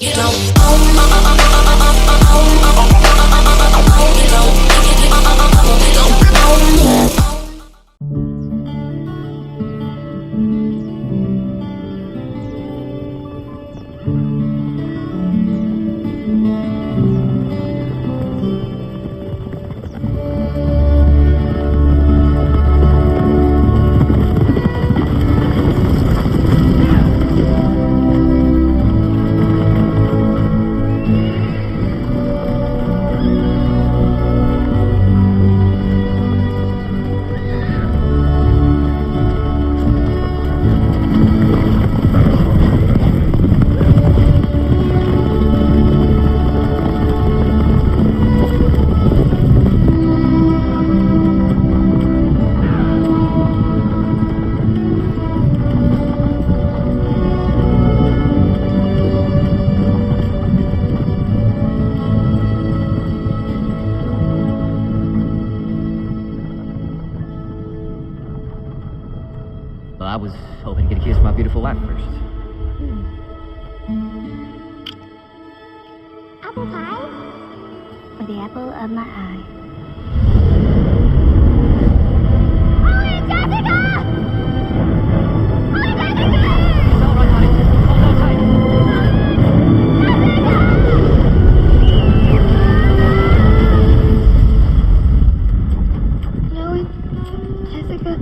You don't own, you don't Well, I was hoping to get a kiss from my beautiful wife first. Apple pie? For the apple of my eye. Oh, Jessica! Oh, Jessica! It's all right, honey. Hold on tight. Chloe, Jessica.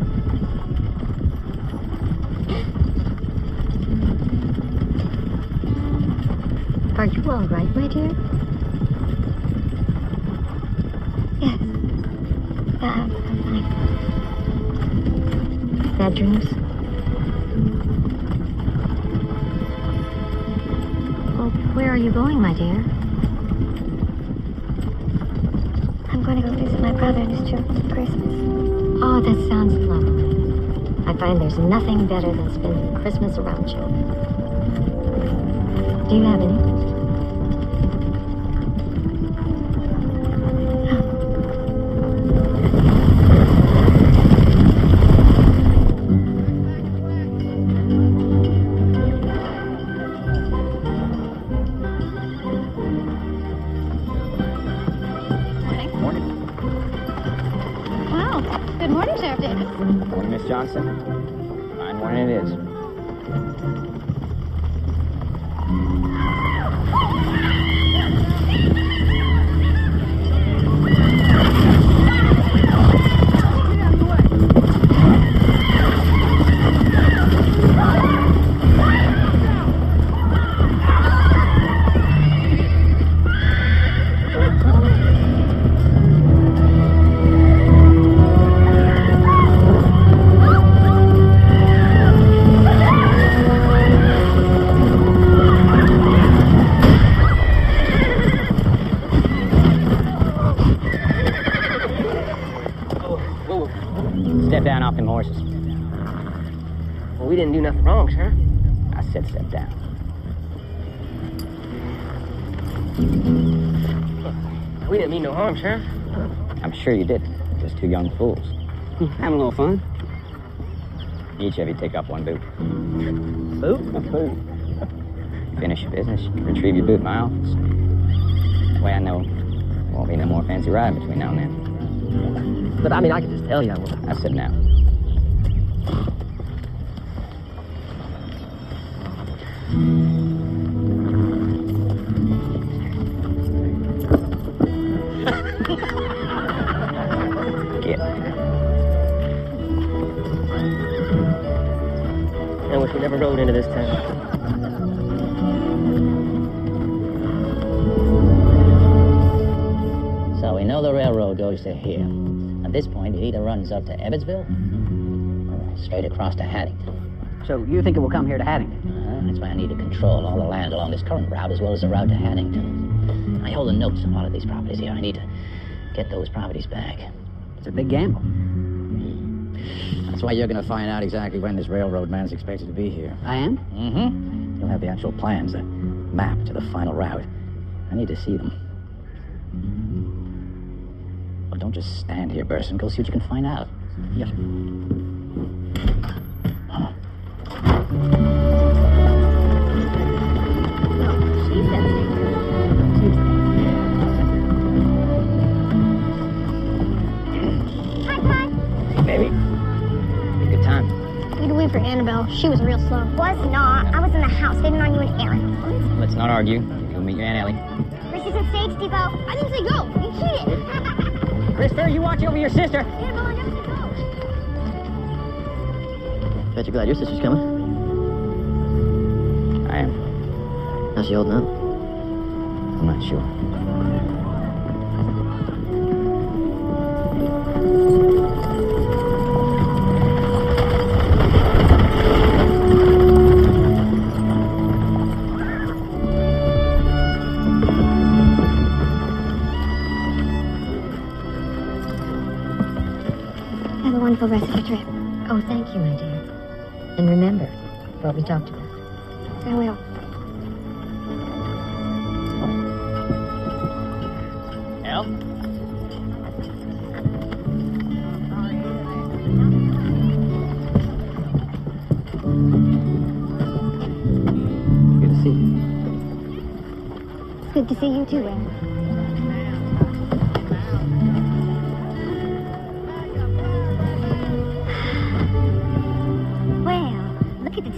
Are you all right, my dear? Yes. I'm fine. Bad dreams? Well, where are you going, my dear? I'm going to go visit my brother and his children for Christmas. Oh, that sounds lovely. I find there's nothing better than spending Christmas around children. Do you have any? Good morning, Sheriff Davis. Morning, Miss Johnson. Fine morning it is. Step down off them horses. Well, we didn't do nothing wrong, sir. I said step down. We didn't mean no harm, sir. I'm sure you did. Just two young fools. Having a little fun. Each of you take off one boot. Boot? A boot. Finish your business. Retrieve your boot in my office. That way I know there won't be no more fancy riding between now and then. But I mean, I could just tell you. I said now. Get. I wish we never rode into this town. So we know the railroad goes to here. At this point, it either runs up to Evansville or straight across to Haddington. So you think it will come here to Haddington? That's why I need to control all the land along this current route as well as the route to Haddington. I hold the notes on all of these properties here. I need to get those properties back. It's a big gamble. That's why you're going to find out exactly when this railroad man's expected to be here. I am? Mm-hmm. You'll have the actual plans, the map to the final route. I need to see them. Well, don't just stand here, Burson. Go see what you can find out. Yes, sir. She slow. Was not. I was in the house waiting on you and Aaron. Let's not argue. Go meet your Aunt Ellie. Chrissy said stage depot. I didn't say go. You cheated. Christopher, you watch over your sister. Annabelle, I never said go. Bet you're glad your sister's coming. I am. How's she holding up? I'm not sure. Have a wonderful rest of your trip. Oh, thank you, my dear. And remember what we talked about. I will. Elle? Good to see you. It's good to see you too, Aaron.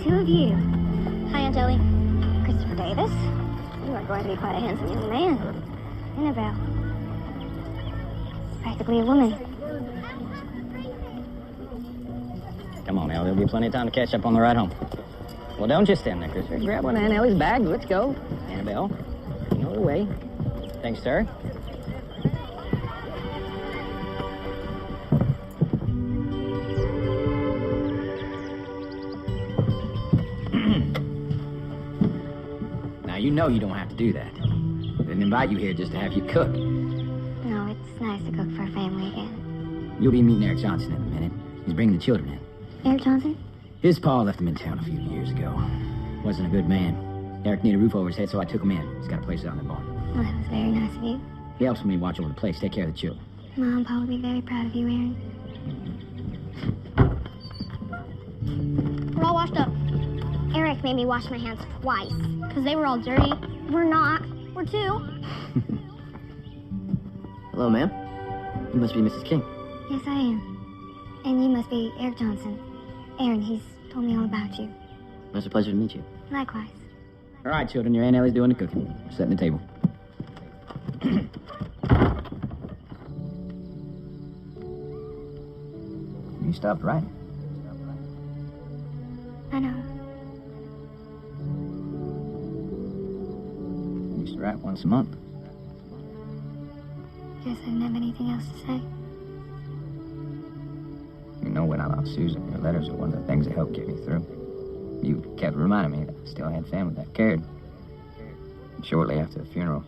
Two of you. Hi, Aunt Ellie. Christopher Davis. You are going to be quite a handsome young man. Annabelle. It's practically a woman. Come on, Elle. There'll be plenty of time to catch up on the ride home. Well, don't just stand there, Christopher. Grab one of Aunt Ellie's bags. Let's go. Annabelle, you know the way. Thanks, sir. You know you don't have to do that. They didn't invite you here just to have you cook. No, it's nice to cook for a family again. You'll be meeting Eric Johnson in a minute. He's bringing the children in. Eric Johnson? His pa left him in town a few years ago. Wasn't a good man. Eric needed a roof over his head, so I took him in. He's got a place out in the barn. Well, that was very nice of you. He helps me watch over the place, take care of the children. Mom, Pa would be very proud of you, Aaron. We're all washed up. Eric made me wash my hands twice. Because they were all dirty. We're not. We're two. Hello, ma'am. You must be Mrs. King. Yes, I am. And you must be Eric Johnson. Aaron, he's told me all about you. It's a pleasure to meet you. Likewise. All right, children, your Aunt Ellie's doing the cooking. We're setting the table. You stopped writing. I know. You used to write once a month. Guess I didn't have anything else to say. You know, when I lost Susan, your letters were one of the things that helped get me through. You kept reminding me that I still had family that cared. And shortly after the funeral,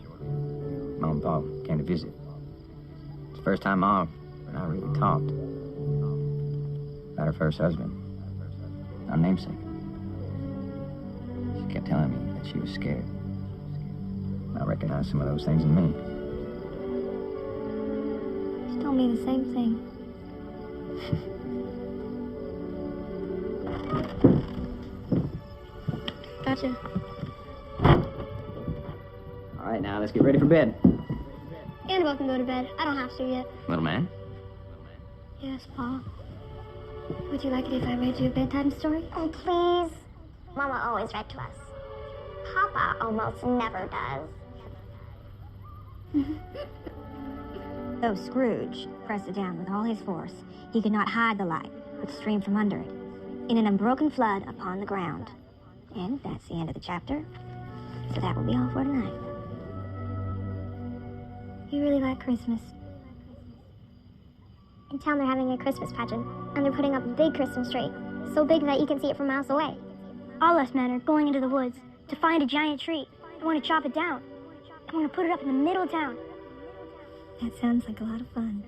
Mom and Pa came to visit. It's the first time Mom and I really talked about her first husband, our namesake. She kept telling me that she was scared. I recognized some of those things in me. She told me the same thing. Gotcha. All right, now let's get ready for bed. Annabelle can go to bed. I don't have to yet. Little man? Yes, Pa. Would you like it if I read you a bedtime story? Oh, please. Mama always read to us. Papa almost never does. Though Scrooge pressed it down with all his force, he could not hide the light which streamed from under it, in an unbroken flood upon the ground. And that's the end of the chapter. So that will be all for tonight. You really like Christmas. In town, they're having a Christmas pageant, and they're putting up a big Christmas tree, so big that you can see it from miles away. All us men are going into the woods to find a giant tree. I want to chop it down. I want to put it up in the middle of town. That sounds like a lot of fun.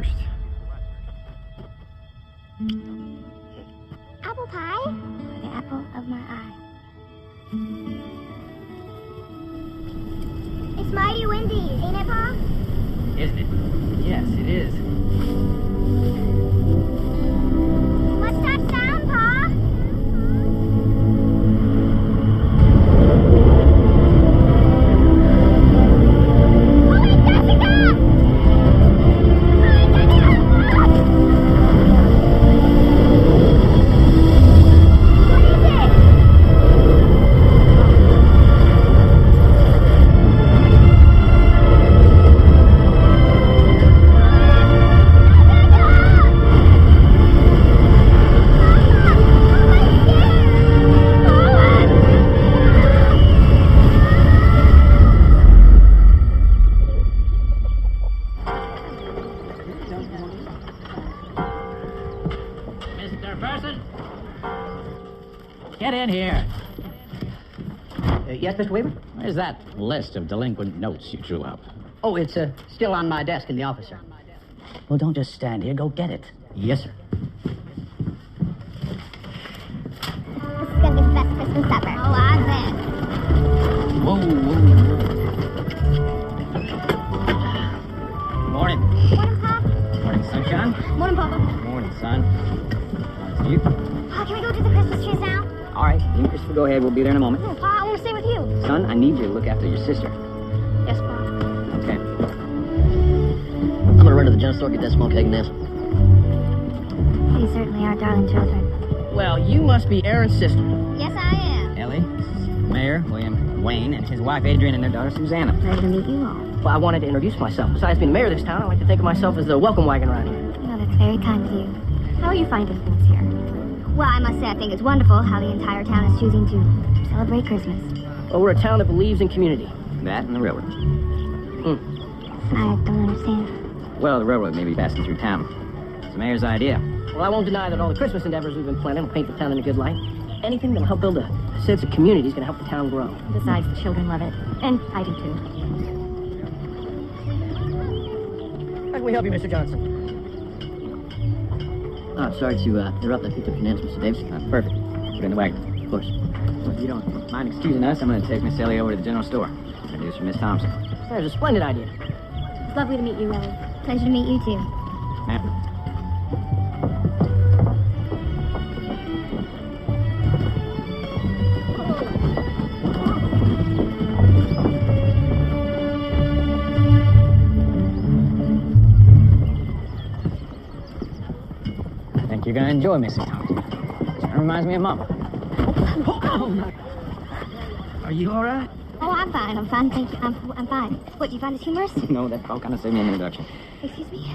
first. Apple pie? The apple of my eye. It's mighty windy, ain't it, Pa? Isn't it? Yes, it is. What's that sound, Pa? Oh, wait, Jessica! Oh, Jessica! What is it? Mr. Person? Get in here. Yes, Mr. Weaver? Where's that list of delinquent notes you drew up? Oh, it's still on my desk in the office, sir. Well, don't just stand here. Go get it. Yes, sir. This is gonna be the best Christmas ever. Oh, I bet. Whoa, whoa. Morning. Morning, Pa. Morning, sunshine. Morning, Papa. Morning, son. Morning to you. Pa, can we go do the Christmas trees now? All right, you and Christopher, go ahead. We'll be there in a moment. No, Pa, I want to stay with you. Son, I need you to look after your sister. Yes, Pa. Okay. I'm gonna run to the general store, get that smoked egg and this. These certainly are darling children. Well, you must be Aaron's sister. Yes, I am. Ellie, this is Mayor William Wayne and his wife Adrian and their daughter Susanna. Glad to meet you all. Well, I wanted to introduce myself. Besides being mayor of this town, I like to think of myself as the welcome wagon around here. Well, that's very kind of you. How are you finding things here? Well, I must say I think it's wonderful how the entire town is choosing to Celebrate Christmas. Well, we're a town that believes in community. That and the railroad. I don't understand. Well, the railroad may be passing through town. It's the mayor's idea. Well, I won't deny that all the Christmas endeavors we've been planning will paint the town in a good light. Anything that'll help build a sense of community is going to help the town grow. Besides, the children love it. And I do too. How can we help you, Mr. Johnson? Oh, sorry to interrupt. I picked up your names, Mr. Davis. Perfect. Put it in the wagon. Of course. Well, if you don't mind excusing us, I'm going to take Miss Ellie over to the general store. Introduce her, Miss Thompson. There's a splendid idea. It's lovely to meet you, Ellie. Pleasure to meet you, too. Ma'am. I think you're going to enjoy Mrs. Thompson. It reminds me of Mama. Are you all right? Oh, I'm fine. I'm fine. Thank you. I'm fine. What, do you find this humorous? No, that all kind of saved me an introduction. Excuse me?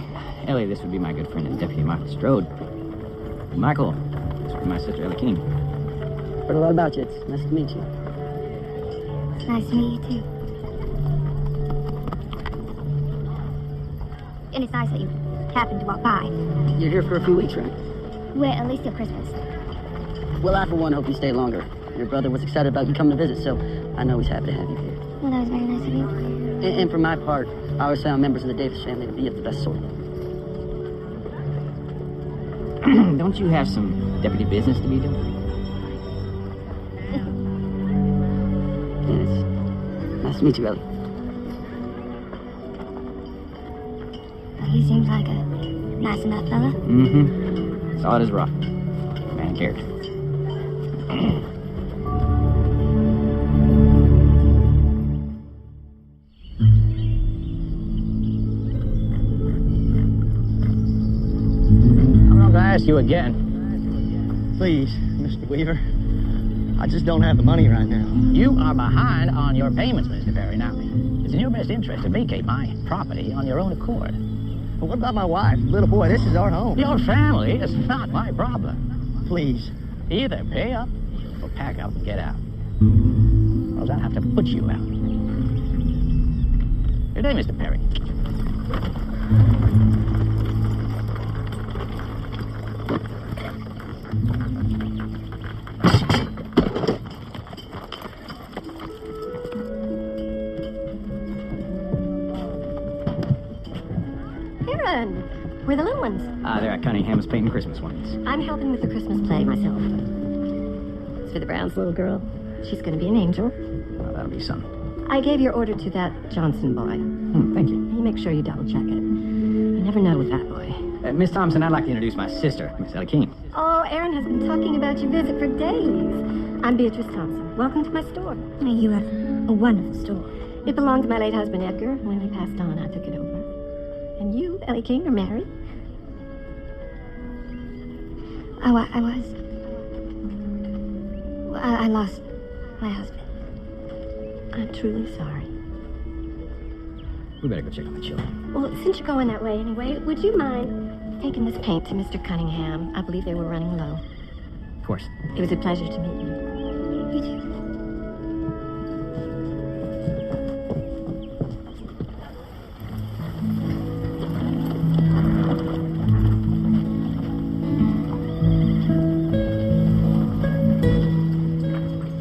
Ellie, this would be my good friend and Deputy Michael Strode. Michael, this would be my sister Ellie King. Heard a lot about you. It's nice to meet you. It's nice to meet you, too. And it's nice that you happened to walk by. You're here for a few weeks, right? Well, at least till Christmas. Well, I, for one, hope you stay longer. Your brother was excited about you coming to visit, so I know he's happy to have you here. Well, that was very nice of you. And for my part, I always found members of the Davis family to be of the best sort. Don't you have some deputy business to be doing? Yes. Nice to meet you, Ellie. Well, he seems like a nice enough fella. Mm-hmm. Solid as rock. Man character. I'm going to ask you again. Please, Mr. Weaver. I just don't have the money right now. You are behind on your payments, Mr. Perry. Now, it's in your best interest to vacate my property on your own accord. But what about my wife? Little boy, this is our home. Your family is not my problem. Please. Either pay up or pack up and get out. Or else I'll have to put you out. Good day, Mr. Perry. Aaron, Cunningham's painting Christmas ones. I'm helping with the Christmas play myself. As for the Browns' little girl, she's going to be an angel. Well, that'll be something. I gave your order to that Johnson boy. Thank you. You make sure you double-check it. You never know with that boy. Miss Thompson, I'd like to introduce my sister, Miss Ellie King. Oh, Aaron has been talking about your visit for days. I'm Beatrice Thompson. Welcome to my store. You have a wonderful store. It belonged to my late husband, Edgar. When he passed on, I took it over. And you, Ellie King, are married? Oh, I was. Well, I lost my husband. I'm truly sorry. We better go check on the children. Well, since you're going that way anyway, would you mind taking this paint to Mr. Cunningham? I believe they were running low. Of course. It was a pleasure to meet you. You too.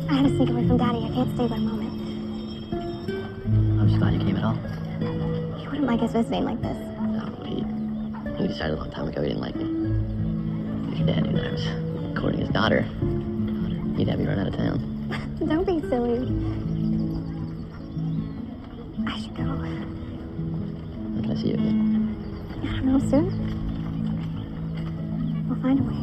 I had to sneak away from Daddy. I can't stay but a moment. I'm just glad you came at all. He wouldn't like us visiting like this. No, he decided a long time ago he didn't like me. If your dad knew that I was courting his daughter, he'd have me run out of town. Don't be silly. I should go. When can I see you again? I don't know, soon. We'll find a way.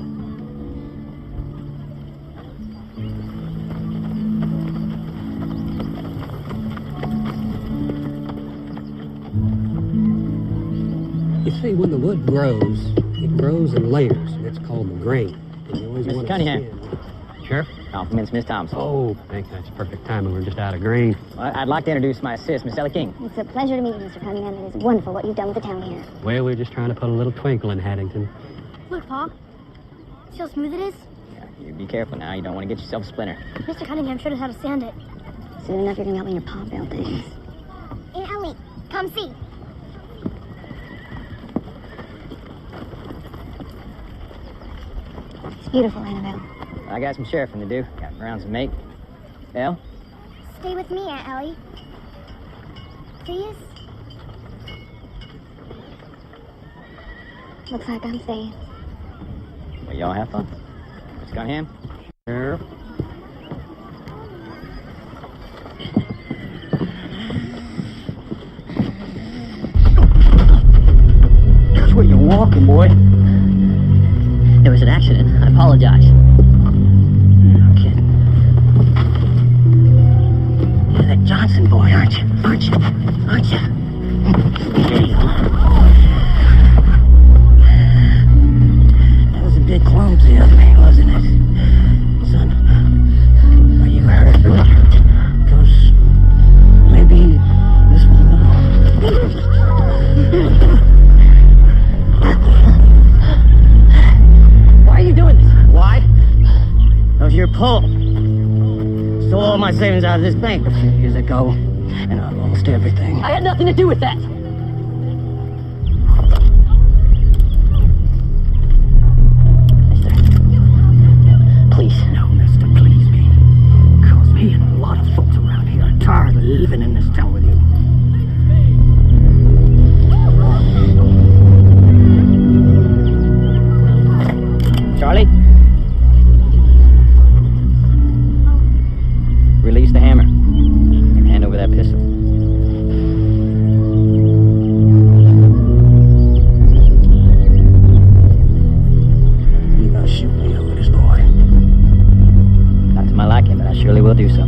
You see, when the wood grows, it grows in layers, and it's called the grain. And you always Mr. want to Cunningham. skin. Sheriff? Compliments, Miss Thompson. Oh, thank you. That's perfect timing. We're just out of grain. Well, I'd like to introduce my sis, Miss Ellie King. It's a pleasure to meet you, Mr. Cunningham. It is wonderful what you've done with the town here. Well, we're just trying to put a little twinkle in Haddington. Look, Pa. See how smooth it is? Yeah, you be careful now. You don't want to get yourself a splinter. Mr. Cunningham showed us how to sand it. Soon enough, you're going to help me in your paw build things. Aunt Ellie, come see. It's beautiful, Annabelle. I got some sheriffing to do. Got around some mate. Elle? Stay with me, Aunt Ellie. Please? Looks like I'm staying. Well, y'all have fun. Miss Cunningham? Sheriff? That's where you're walking, boy. It was an accident. I apologize. No kidding. You're that Johnson boy, aren't you? Aren't you? Aren't you? There you are. That was a bit clumsy of me, wasn't it? Son, are you hurt? Because maybe this will know. Why are you doing this? Why? That was your pull. Stole all my savings out of this bank a few years ago, and I lost everything. I had nothing to do with that. Please. No, mister, please me. Because me and a lot of folks around here are tired of living in this town with you. Charlie? Release the hammer. Hand over that pistol. You gotta shoot me over this boy. Not to my liking, but I surely will do so.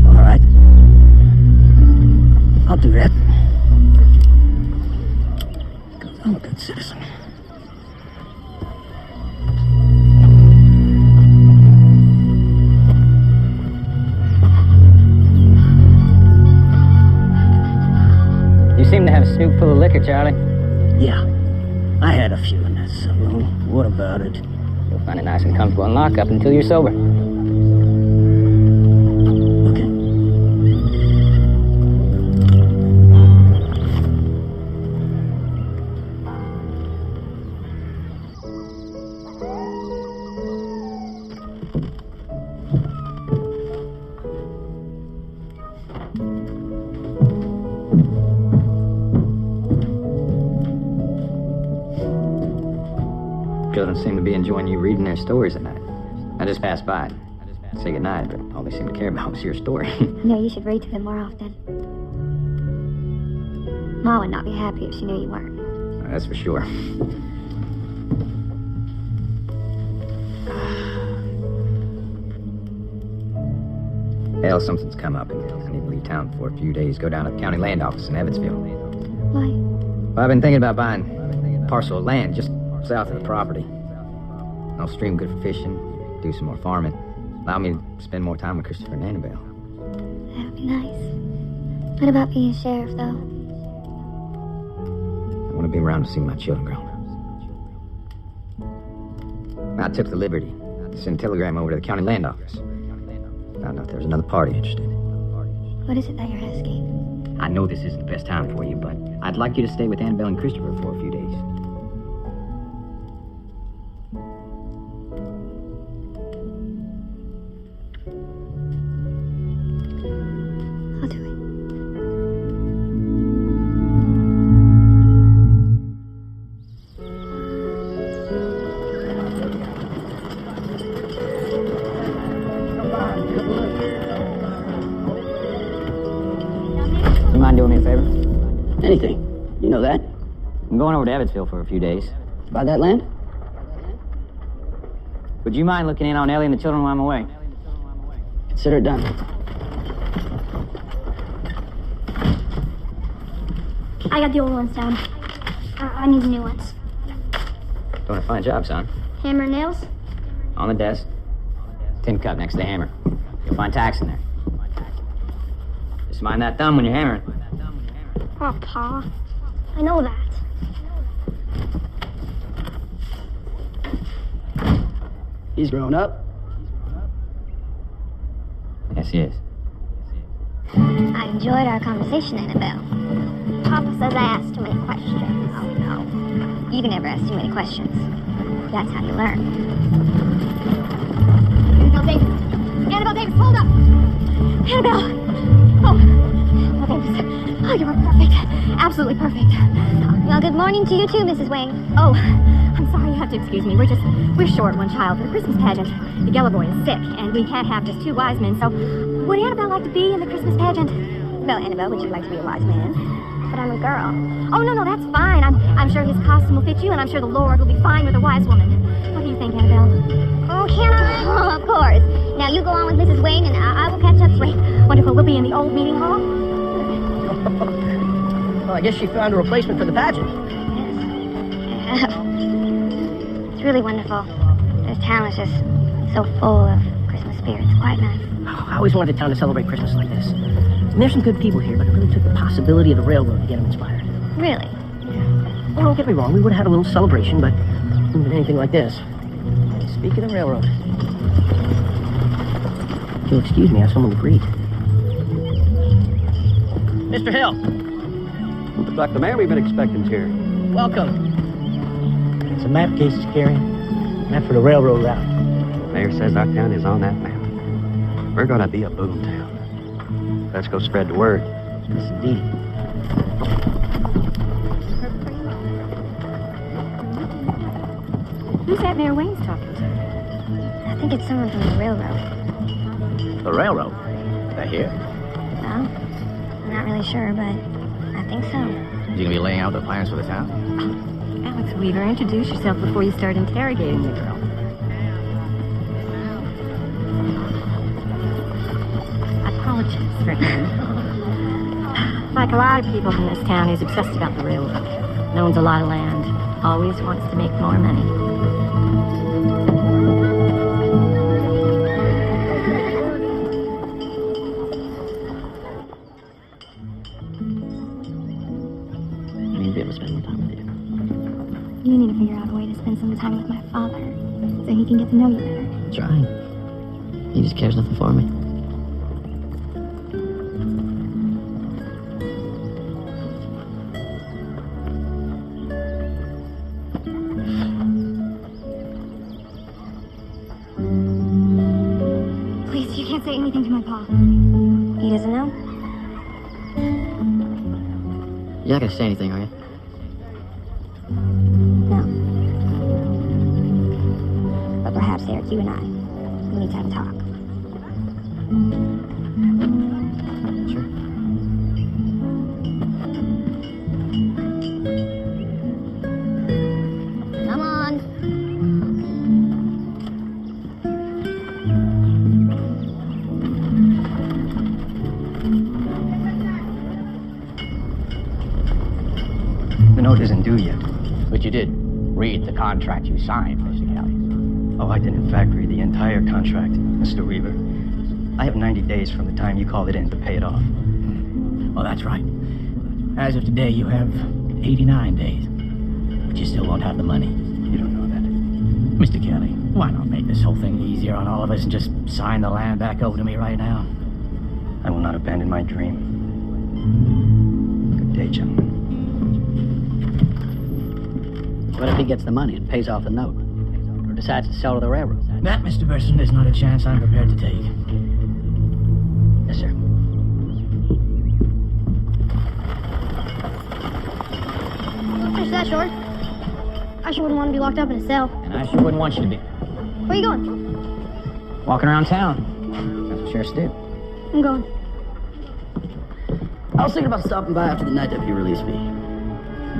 All right. I'll do that. Because I'm a good citizen. You seem to have a snoot full of liquor, Charlie. Yeah, I had a few in that saloon. What about it? You'll find it nice and comfortable in lockup until you're sober. Okay. don't seem to be enjoying you reading their stories at night. I just passed by. Say goodnight, but all they seem to care about was your story. No, you should read to them more often. Ma would not be happy if she knew you weren't. That's for sure. Hell, something's come up, and I need to leave town for a few days. Go down to the county land office in Evansville. Why? Well, I've been thinking about buying a parcel of land just south of the property. No stream, good for fishing. Do some more farming. Allow me to spend more time with Christopher and Annabelle. That would be nice. What about being a sheriff, though? I want to be around to see my children grow up. I took the liberty to send a telegram over to the county land office. Found out there was another party interested. What is it that you're asking? I know this isn't the best time for you, but I'd like you to stay with Annabelle and Christopher for a few days. I'll do it. You mind doing me a favor? Anything. You know that. I'm going over to Evansville for a few days. Buy that land? Would you mind looking in on Ellie and the children while I'm away? Consider it done. I got the old ones down. I need the new ones. Doing a fine job, son. Hammer and nails? On the desk. Tin cup next to the hammer. You'll find tacks in there. Just mind that thumb when you're hammering. Oh, Pa. I know that. He's grown up. Yes, he is. I enjoyed our conversation, Annabelle. Papa says I asked too many questions. Oh, no. You can never ask too many questions. That's how you learn. Annabelle Davis. Annabelle Davis, hold up! Annabelle! Oh, Annabelle Davis. Oh, you were perfect. Absolutely perfect. Well, good morning to you too, Mrs. Wing. Oh, I'm sorry, you have to excuse me. We're short one child for the Christmas pageant. The Geller boy is sick, and we can't have just two wise men, so would Annabelle like to be in the Christmas pageant? Well, Annabelle, would you like to be a wise man? But I'm a girl. Oh, no, that's fine. I'm sure his costume will fit you, and I'm sure the Lord will be fine with a wise woman. What do you think, Annabelle? Oh, can I? Oh, of course. Now you go on with Mrs. Wing, and I will catch up to you. Great. Wonderful. We'll be in the old meeting hall. Well, I guess she found a replacement for the pageant. Yes. It's really wonderful. This town is just so full of Christmas spirit. It's quite nice. Oh, I always wanted the town to celebrate Christmas like this. And there's some good people here, but it really took the possibility of the railroad to get them inspired. Really? Oh, don't get me wrong. We would have had a little celebration, but wouldn't been anything like this. Speaking of railroad, if you'll excuse me, I have someone to greet. Mr. Hill. Looks like the man we've been expecting's here. Welcome. It's a map case he's carrying. Map for the railroad route. Mayor says our town is on that map. We're gonna be a boom town. Let's go spread the word. Yes, indeed. Who's that Mayor Wayne's talking to? I think it's someone from the railroad. The railroad? They're here? Well, I'm not really sure, but I think so. You gonna be laying out the plans for the town? Alex Weaver, introduce yourself before you start interrogating the girl. Apologies, Strickland. Like a lot of people in this town, he's obsessed about the railroad. Owns a lot of land. Always wants to make more money. I need to be able to spend more time with you. You need to figure out a way to spend some time with my father so he can get to know you better. Trying. He just cares nothing for me. Please, you can't say anything to my pa. He doesn't know? You're not gonna say anything, are you? No. you and I. We need to have a talk. Sure. Come on. The note isn't due yet. But you did read the contract you signed, Mr. Kelly. Oh, I did in fact read the entire contract, Mr. Weaver. I have 90 days from the time you called it in to pay it off. Well, that's right. As of today, you have 89 days. But you still won't have the money. You don't know that. Mr. Kelly, why not make this whole thing easier on all of us and just sign the land back over to me right now? I will not abandon my dream. Good day, gentlemen. What if he gets the money and pays off the note? Or decides to sell to the railroad? That, Mr. Burson, is not a chance I'm prepared to take. Yes, sir. Finish that short. I sure wouldn't want to be locked up in a cell. And I sure wouldn't want you to be. Where are you going? Walking around town. That's what sheriffs do. I'm going. I was thinking about stopping by after the night deputy released me.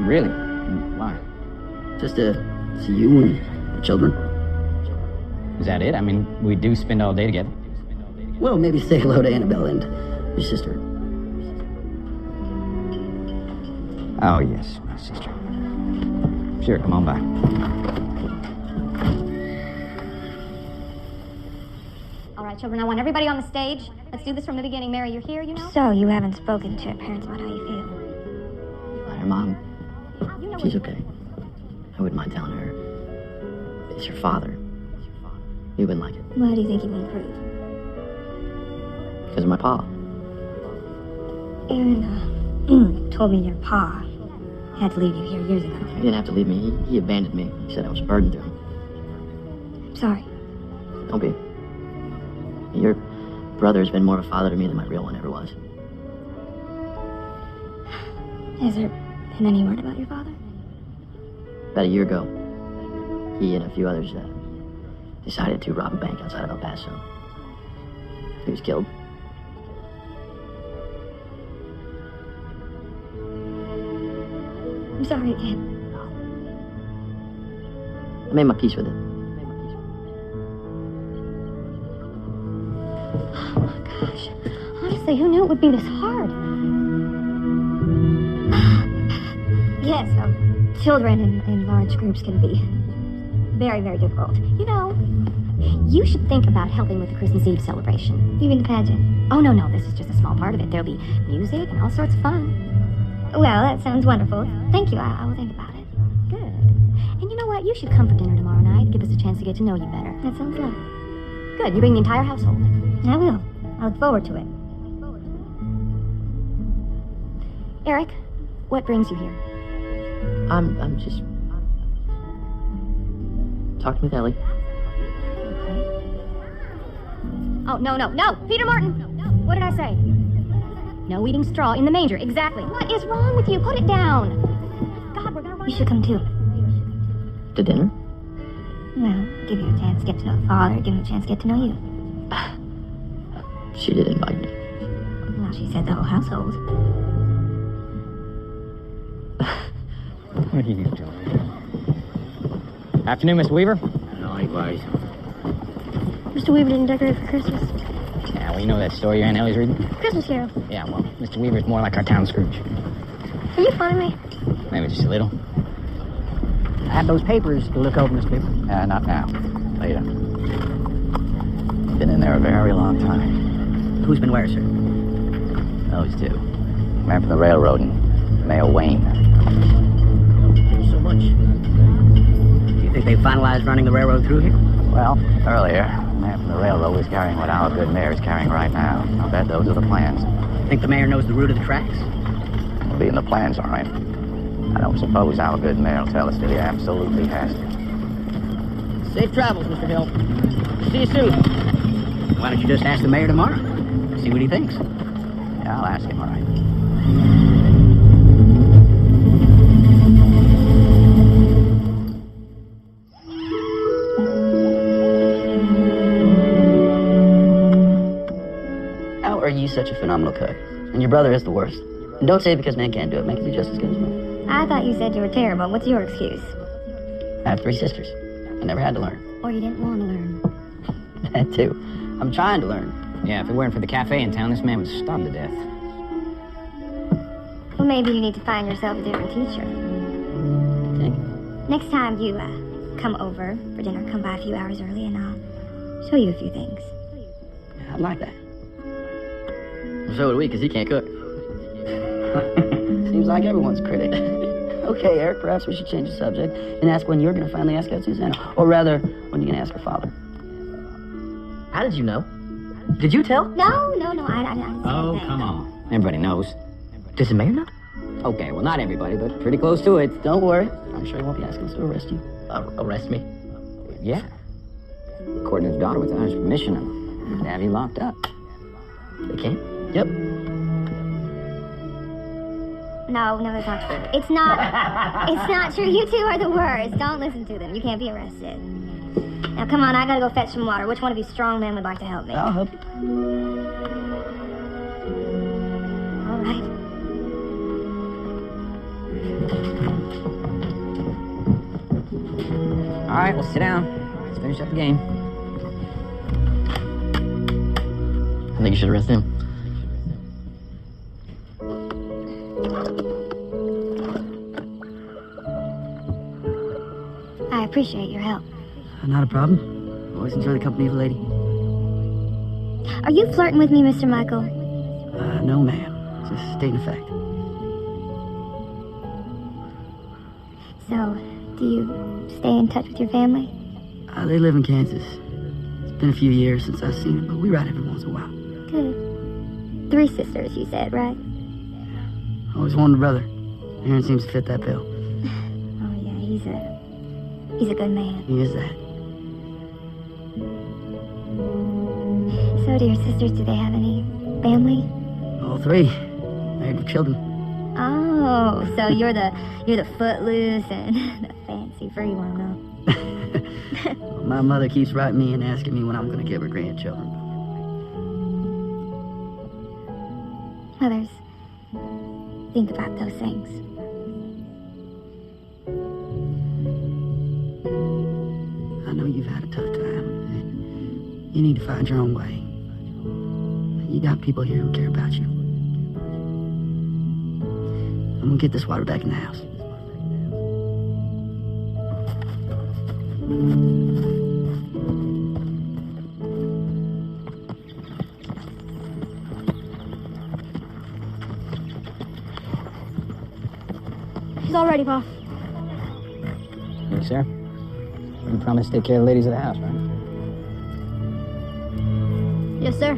Really? Why? Just to see you and the children. Is that it? I mean, we do spend all day together. Well, maybe say hello to Annabelle and your sister. Oh, yes, my sister. Sure, come on by. All right, children, I want everybody on the stage. Let's do this from the beginning. Mary, you're here, you know? So, you haven't spoken to your parents about how you feel? About her mom. She's okay. I wouldn't mind telling her. It's your father. You wouldn't like it. Why do you think he would improve? Because of my pa. Aaron, told me your pa had to leave you here years ago. He didn't have to leave me. He abandoned me. He said I was a burden to him. I'm sorry. Don't be. Your brother's been more of a father to me than my real one ever was. Has there been any word about your father? About a year ago, he and a few others decided to rob a bank outside of El Paso. He was killed. I'm sorry again. I made my peace with it. Oh my gosh. Honestly, who knew it would be this hard? Yes, children in large groups can be very, very difficult. You know, you should think about helping with the Christmas Eve celebration. You mean the pageant? Oh, no, this is just a small part of it. There'll be music and all sorts of fun. Well, that sounds wonderful. Thank you. I will think about it. Good. And you know what? You should come for dinner tomorrow night. Give us a chance to get to know you better. That sounds lovely. Good. You bring the entire household. I will. I look forward to it. Eric, what brings you here? I'm just talking with Ellie. Oh, no. Peter Martin! What did I say? No eating straw in the manger. Exactly. What is wrong with you? Put it down. God, we're gonna run. You should come too. To dinner? Well, give you a chance to get to know the father, give him a chance to get to know you. She did invite me. Well, she said the whole household. What are you doing? Afternoon, Miss Weaver. Likewise. Mr. Weaver didn't decorate for Christmas. Yeah, well, you know that story your Aunt Ellie's reading? Christmas Carol. Yeah, well, Mr. Weaver's more like our town Scrooge. Are you funny me? Maybe just a little. I have those papers to look over, Mr. Weaver. Not now. Later. Been in there a very long time. Who's been where, sir? Those two. Man from the railroad and Mayor Wayne. Thank you so much. Do you think they finalized running the railroad through here? Well, earlier, man from the railroad was carrying what our good mayor is carrying right now. I'll bet those are the plans. Think the mayor knows the route of the tracks? It'll be in the plans, all right. I don't suppose our good mayor will tell us that he absolutely has to. Safe travels, Mr. Hill. See you soon. Why don't you just ask the mayor tomorrow? See what he thinks. Yeah, I'll ask him, all right. you're such a phenomenal cook. And your brother is the worst. And don't say it because man can't do it. Man can do just as good as me. I thought you said you were terrible. What's your excuse? I have 3 sisters. I never had to learn. Or you didn't want to learn. That too. I'm trying to learn. Yeah, if it weren't for the cafe in town, this man would starve to death. Well, maybe you need to find yourself a different teacher. Okay. Next time you come over for dinner, come by a few hours early and I'll show you a few things. I like that. So would we, because he can't cook. Seems like everyone's a critic. Okay, Eric, perhaps we should change the subject and ask when you're going to finally ask out Susanna. Or rather, when you're going to ask her father. How did you know? Did you tell? No, I didn't say Oh, anything. come on. Everybody knows. Does the mayor know? Okay, well, not everybody, but pretty close to it. Don't worry. I'm sure he won't be asking us to arrest you. Arrest me? Yeah. According to his daughter, without his permission, and have you locked up. They can't? Yep. No, that's not true. It's not true. You two are the worst. Don't listen to them. You can't be arrested. Now, come on, I gotta go fetch some water. Which one of you strong men would like to help me? I'll help you. All right. All right, well, sit down. Let's finish up the game. I think you should arrest him. I appreciate your help. Not a problem. Always enjoy the company of a lady. Are you flirting with me, Mr. Michael? No, ma'am. Just stating a fact. So, do you stay in touch with your family? They live in Kansas. It's been a few years since I've seen them, but we ride every once in a while. Good. 3 sisters, you said, right? Always wanted a brother. Aaron seems to fit that bill. Oh, yeah, he's a good man. He is that. So do your sisters, do they have any family? All 3. Married with children. Oh, so you're the footloose and the fancy free one, though. My mother keeps writing me and asking me when I'm going to give her grandchildren. Mothers think about those things. I know you've had a tough time. You need to find your own way. You got people here who care about you. I'm gonna get this water back in the house. She's all ready, Pa. Yes, sir. You promised to take care of the ladies of the house, right? Yes, sir.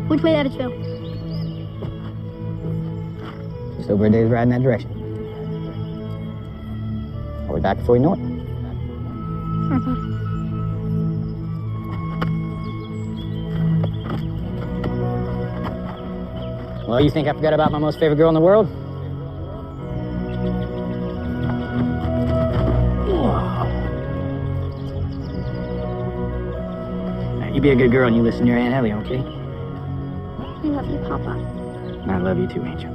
Which way to Evansville? Just over a day's ride in that direction. I'll be back before you know it. All right, Pa. Well, you think I forgot about my most favorite girl in the world? Now, you be a good girl and you listen to your Aunt Ellie, okay? I love you, Papa. I love you too, Angel.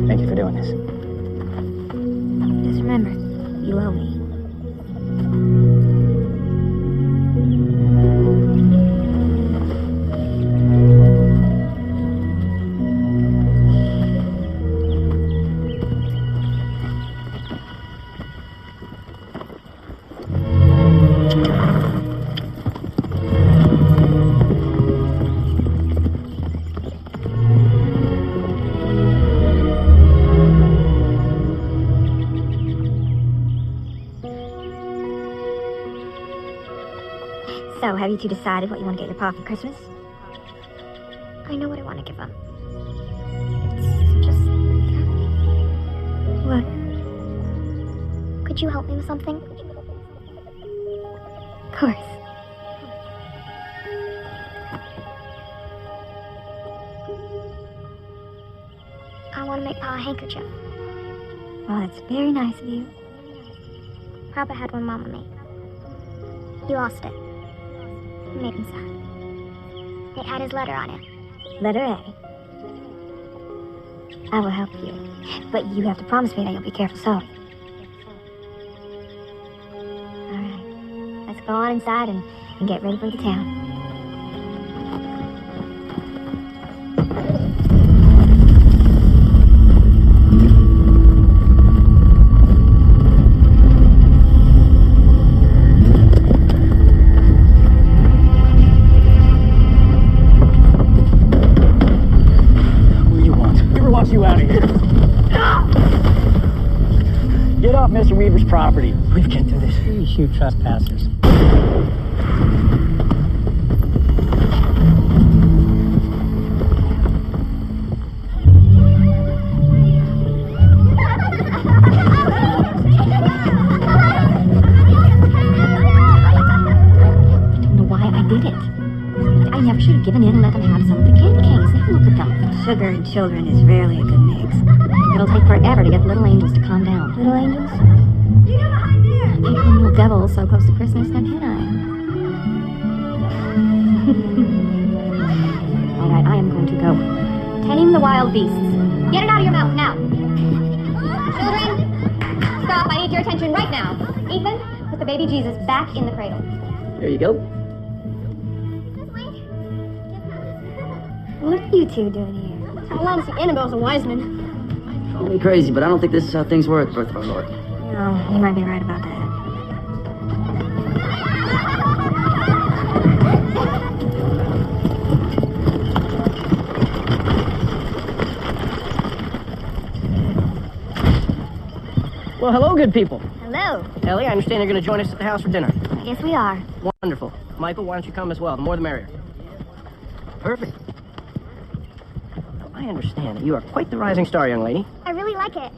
Thank you for doing this. Just remember, you owe me. So, have you two decided what you want to get your Pa for Christmas? I know what I want to give him. It's just... What? Could you help me with something? Of course. I want to make Pa a handkerchief. Well, that's very nice of you. Papa had one Mama made. He lost it. It made him sad. They had his letter on it. Letter A. I will help you. But you have to promise me that you'll be careful, so. All right. Let's go on inside and get ready for the town. You out of here. Get off Mr. Weaver's property. We can't do this. You shoot trespassers. Given in and let them have some of the candy canes. Now look at them. Sugar and children is rarely a good mix. It'll take forever to get the little angels to calm down. Little angels? You know behind there. Painting little devils so close to Christmas, now can I? All right, I am going to go. Tame the wild beasts. Get it out of your mouth now. Children, stop. I need your attention right now. Ethan, put the baby Jesus back in the cradle. There you go. What are you two doing here? I want to see Annabelle's a Wiseman. Call me crazy, but I don't think this is how things were at the birth of our Lord. No, you might be right about that. Well, hello, good people. Hello. Ellie, I understand you're going to join us at the house for dinner. I guess we are. Wonderful. Michael, why don't you come as well? The more the merrier. Perfect. Now, I understand that you are quite the rising star, young lady. I really like it.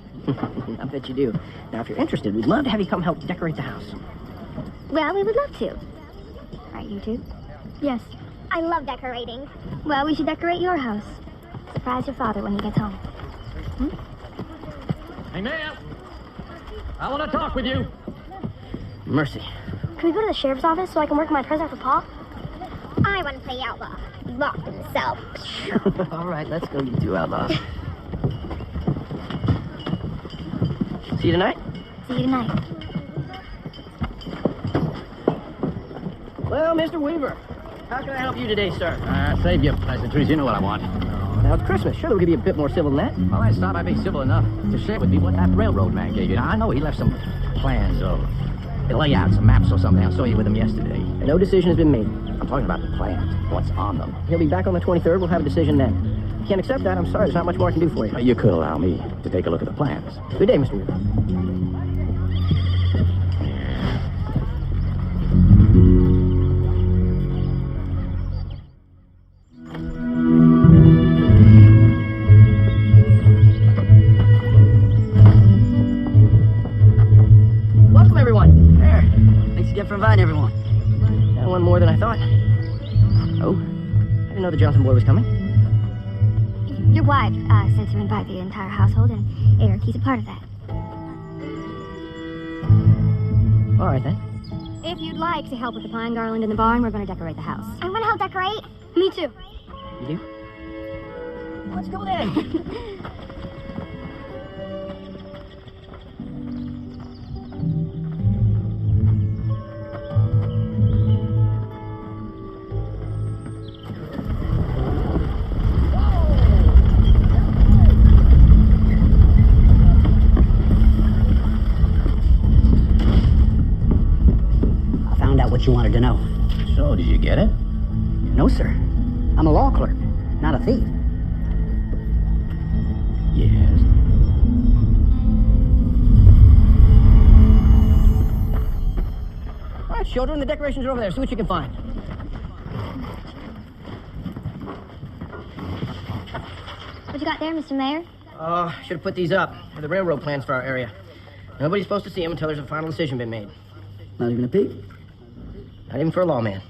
I bet you do. Now, if you're interested, we'd love to have you come help decorate the house. Well, we would love to. Right, you two? Yes. I love decorating. Well, we should decorate your house. Surprise your father when he gets home. Hey, ma'am. I want to talk with you. Mercy. Can we go to the sheriff's office so I can work my present for Pa? I want to play outlaw. Locked in the cell. All right, let's go, you two outlaws. See you tonight? See you tonight. Well, Mr. Weaver, how can I help you today, sir? Save your pleasantries. You know what I want. Now, it's Christmas. Surely we could be a bit more civil than that. Well, I thought I'd be civil enough to share with me what that railroad man gave you. Now, I know he left some plans or layouts, some maps or something. I saw you with him yesterday. No decision has been made. I'm talking about the plans. What's on them? He'll be back on the 23rd. We'll have a decision then. If you can't accept that, I'm sorry. There's not much more I can do for you. You could allow me to take a look at the plans. Good day, Mr. Weaver. Welcome, everyone. There. Thanks again for inviting everyone. That one more than I thought. Oh, I didn't know the Johnson boy was coming. Your wife said to invite the entire household, and Eric, he's a part of that. All right, then. If you'd like to help with the pine garland in the barn, we're going to decorate the house. I want to help decorate. Me too. You do? Let's go then. What you wanted to know. So, did you get it? No, sir. I'm a law clerk, not a thief. Yes. All right, children, the decorations are over there. See what you can find. What you got there, Mr. Mayor? Should have put these up. They're the railroad plans for our area. Nobody's supposed to see them until there's a final decision been made. Not even a peek? Not even for a lawman.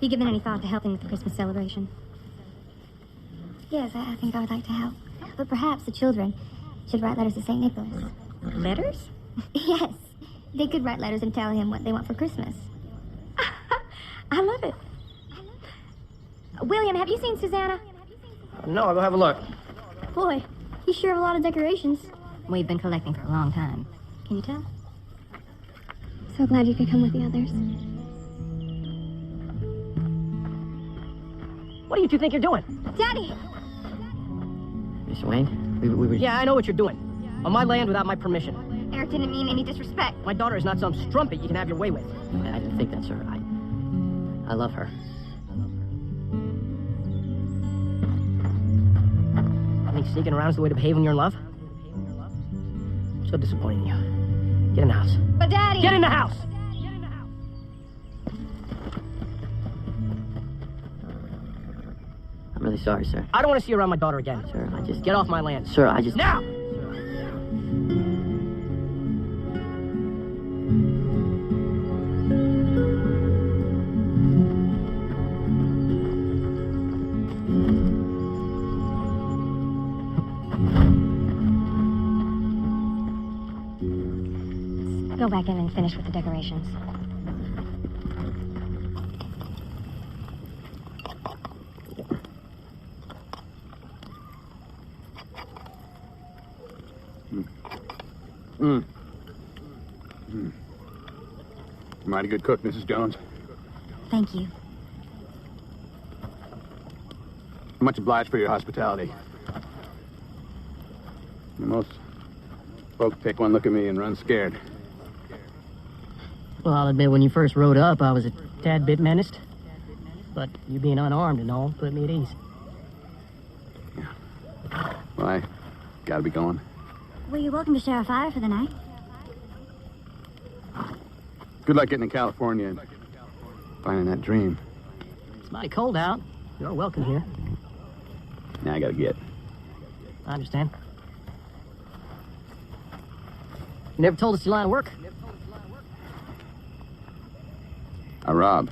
You given any thought to helping with the Christmas celebration? Yes, I think I would like to help. But perhaps the children should write letters to St. Nicholas. Letters? Yes. They could write letters and tell him what they want for Christmas. I love it. William, have you seen Susanna? No, I'll go have a look. Boy, you sure have a lot of decorations. We've been collecting for a long time. Can you tell? So glad you could come with the others. What do you two think you're doing? Daddy! Mr. Wayne, we were... Yeah, I know what you're doing. On my land without my permission. Eric didn't mean any disrespect. My daughter is not some strumpet you can have your way with. I didn't think that, sir. I love her. You think sneaking around is the way to behave when you're in love? So disappointing you. Get in the house. But Daddy! Get in the house! I'm really sorry, sir. I don't want to see you around my daughter again. Sir, I just... Get off my land. Sir, I just... Now! Go back in and finish with the decorations. Mighty good cook, Mrs. Jones. Thank you. Much obliged for your hospitality. Most folks take one look at me and run scared. Well, I'll admit, when you first rode up, I was a tad bit menaced. But you being unarmed and all put me at ease. Yeah. Well, I gotta be going. Well, you're welcome to share a fire for the night. Good luck getting to California and finding that dream. It's mighty cold out. You're welcome here. Now I gotta get. I understand. You never told us your line of work. I rob.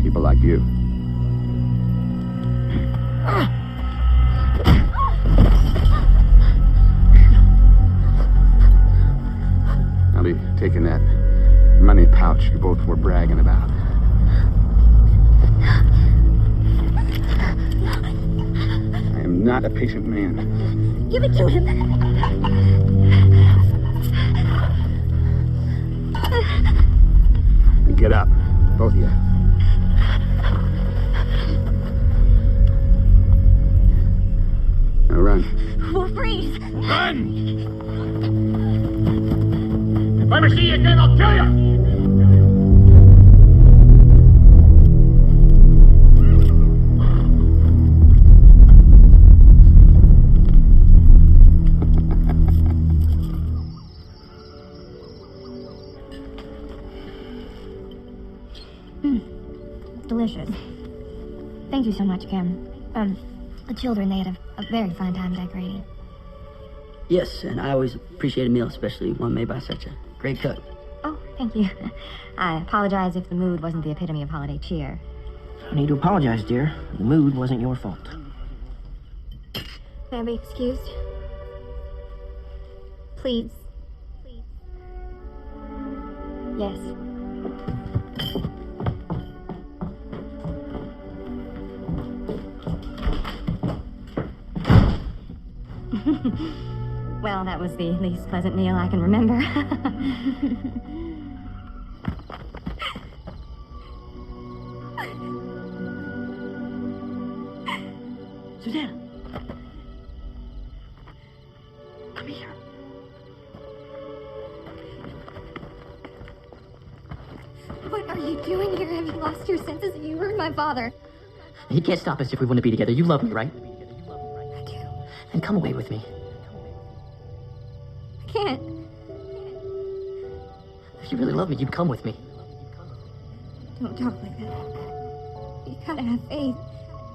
People like you. I'll be taking that money pouch you both were bragging about. I am not a patient man. Give it to him. Get up, both of you. Now run. We'll freeze. Run! If I ever see you again, I'll kill you! Delicious. Thank you so much, Kim. The children, they had a very fun time decorating. Yes, and I always appreciate a meal, especially one made by such a great cook. Oh, thank you. I apologize if the mood wasn't the epitome of holiday cheer. No need to apologize, dear. The mood wasn't your fault. May I be excused? Please. Yes. Well, that was the least pleasant meal I can remember. Susanna! Come here. What are you doing here? Have you lost your senses? You heard my father. He can't stop us if we want to be together. You love me, right? I do. Then come away with me. I can't. If you really love me, you'd come with me. Don't talk like that. You gotta have faith.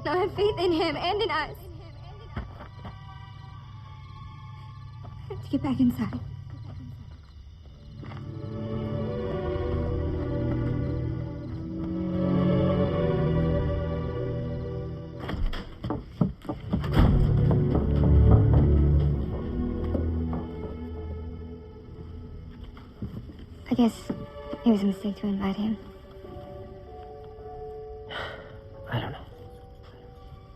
Now have faith in him and in us. I have to get back inside. I guess it was a mistake to invite him. I don't know.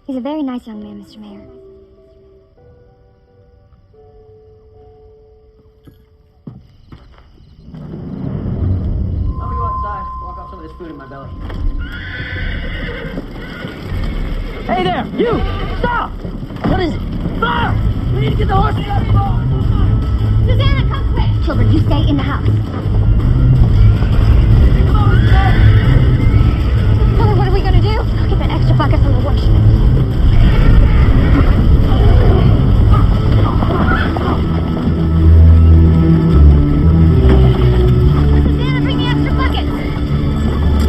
He's a very nice young man, Mr. Mayor. I'll go outside, walk off some of this food in my belly. Hey there, you! Stop! What is it? Stop! We need to get the horses out of the barn! Susanna, come quick! Children, you stay in the house. Come on, Susanna! Mother, what are we gonna do? I'll get that extra bucket from the workshop. Susanna, bring the extra buckets!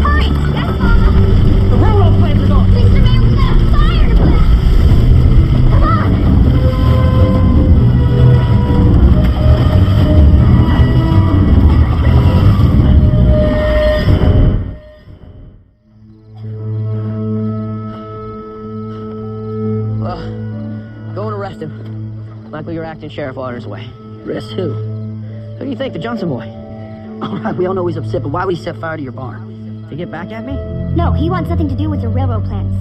Hurry! Yes, Mama! The railroad plans are going! Mr. Mayor, we got a fire to put out! Come on! Well, go and arrest him. Likely your acting sheriff orders away. Arrest who? Who do you think, the Johnson boy? All right, we all know he's upset, but why would he set fire to your barn? To get back at me? No, he wants nothing to do with your railroad plans.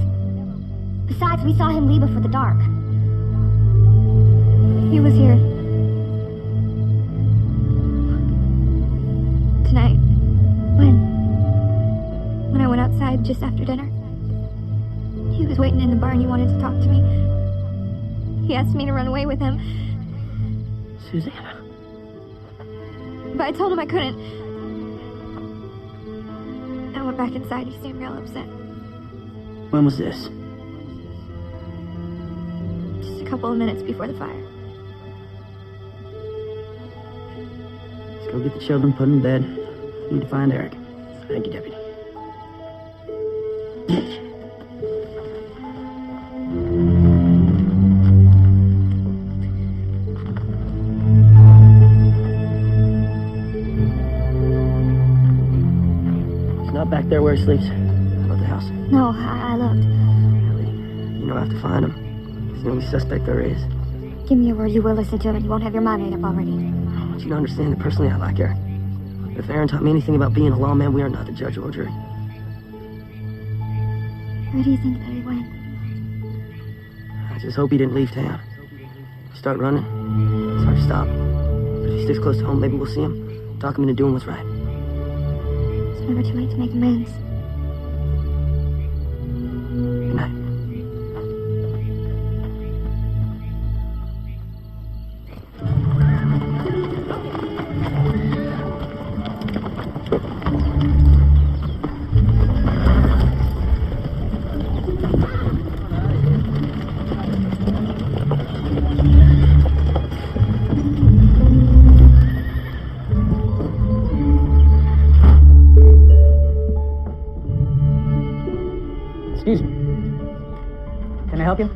Besides, we saw him leave before the dark. He was here tonight. When I went outside just after dinner. He was waiting in the barn. He wanted to talk to me. He asked me to run away with him, Susanna. but I told him I couldn't. I went back inside. He seemed real upset. When was this? Just a couple of minutes before the fire. Let's go get the children, put them in bed. Need to find Eric. Thank you, Deputy. He's not back there where he sleeps. How about the house? No, I looked. You know I have to find him. He's the only suspect there is. Give me your word you will listen to him and you won't have your mind made up already. I want you to understand that personally I like Eric. But if Aaron taught me anything about being a lawman, we are not the judge or jury. Where do you think that he went? I just hope he didn't leave town. Start running. It's hard to stop. But if he sticks close to home, maybe we'll see him. Talk him into doing what's right. It's never too late to make amends. Good night. Excuse me. Can I help you?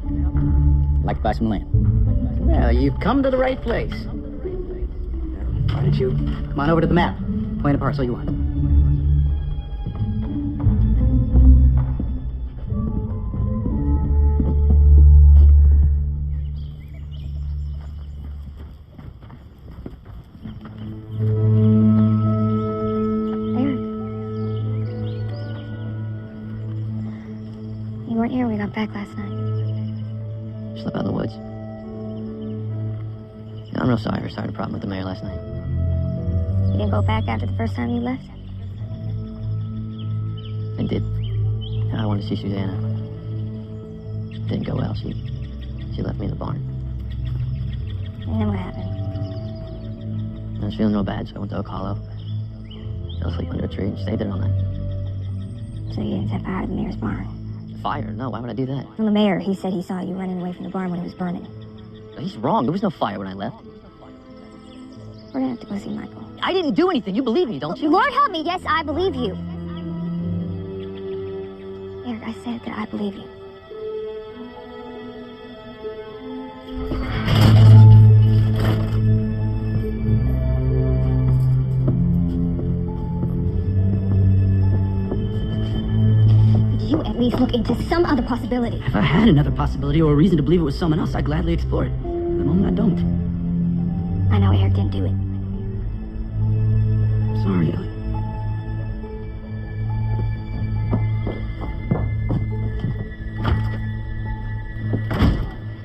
I'd like to buy some land. Well, you've come to the right place. Why don't you come on over to the map? Point a parcel you want. You weren't here when we got back last night. Slept out in the woods. I'm real sorry. I started a problem with the mayor last night. You didn't go back after the first time you left? I did. I wanted to see Susanna. Didn't go well. She left me in the barn. And then what happened? I was feeling real bad, so I went to Oak Hollow. Fell asleep under a tree and stayed there all night. So you didn't set fire to the mayor's barn? Fire? No, why would I do that? Well, the mayor, he said he saw you running away from the barn when it was burning. He's wrong. There was no fire when I left. We're gonna have to go see Michael. I didn't do anything. You believe me, don't you? Lord help me, yes, I believe you. Eric, I said that I believe you. Would you at least look into some other possibility? If I had another possibility or a reason to believe it was someone else, I'd gladly explore it. At the moment, I don't. I know Eric didn't do it. Sorry, Ellie.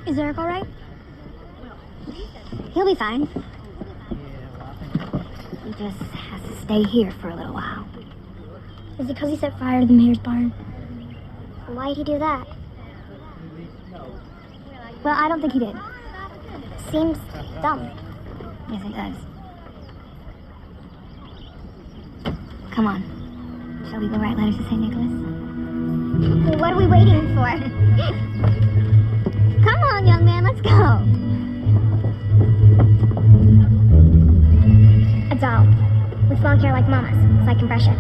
Is Eric all right? He'll be fine. He just has to stay here for a little while. Is it because he set fire to the mayor's barn? Why'd he do that? Well, I don't think he did. Seems dumb. Yes, it does. Come on. Shall we go write letters to St. Nicholas? What are we waiting for? Come on, young man, let's go. A doll. With long hair like Mama's, so I can brush it.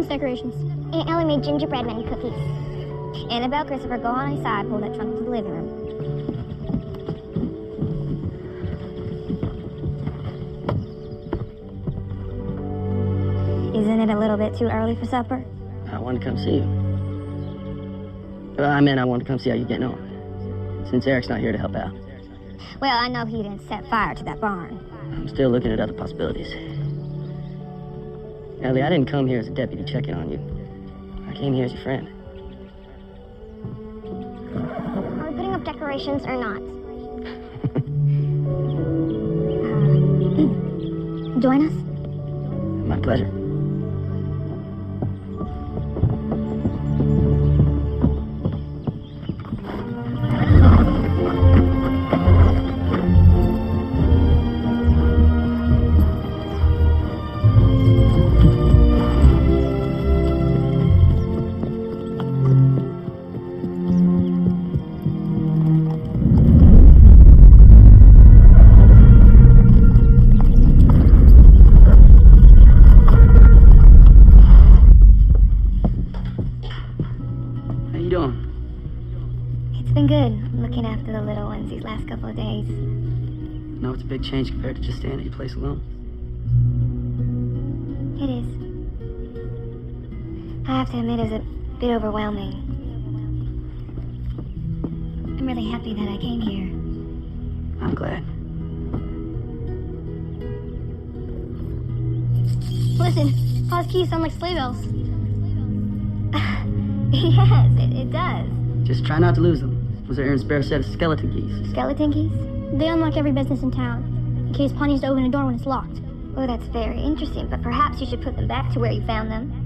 Decorations. Aunt Ellie made gingerbread men cookies. Annabelle, Christopher, go on inside. Pull that trunk to the living room. Isn't it a little bit too early for supper? I wanted to come see you. Well, I wanted to come see how you're getting on. Since Eric's not here to help out. Well, I know he didn't set fire to that barn. I'm still looking at other possibilities. Ellie, I didn't come here as a deputy checking on you. I came here as your friend. Are we putting up decorations or not? Join us? My pleasure. Big change compared to just staying at your place alone. It is. I have to admit, it's a bit overwhelming. I'm really happy that I came here. I'm glad. Listen, Pa's keys sound like sleigh bells. Yes, it does. Just try not to lose them. Was there Aaron's spare set of skeleton keys? Skeleton keys? They unlock every business in town, in case Pa needs to open a door when it's locked. Oh, that's very interesting, but perhaps you should put them back to where you found them.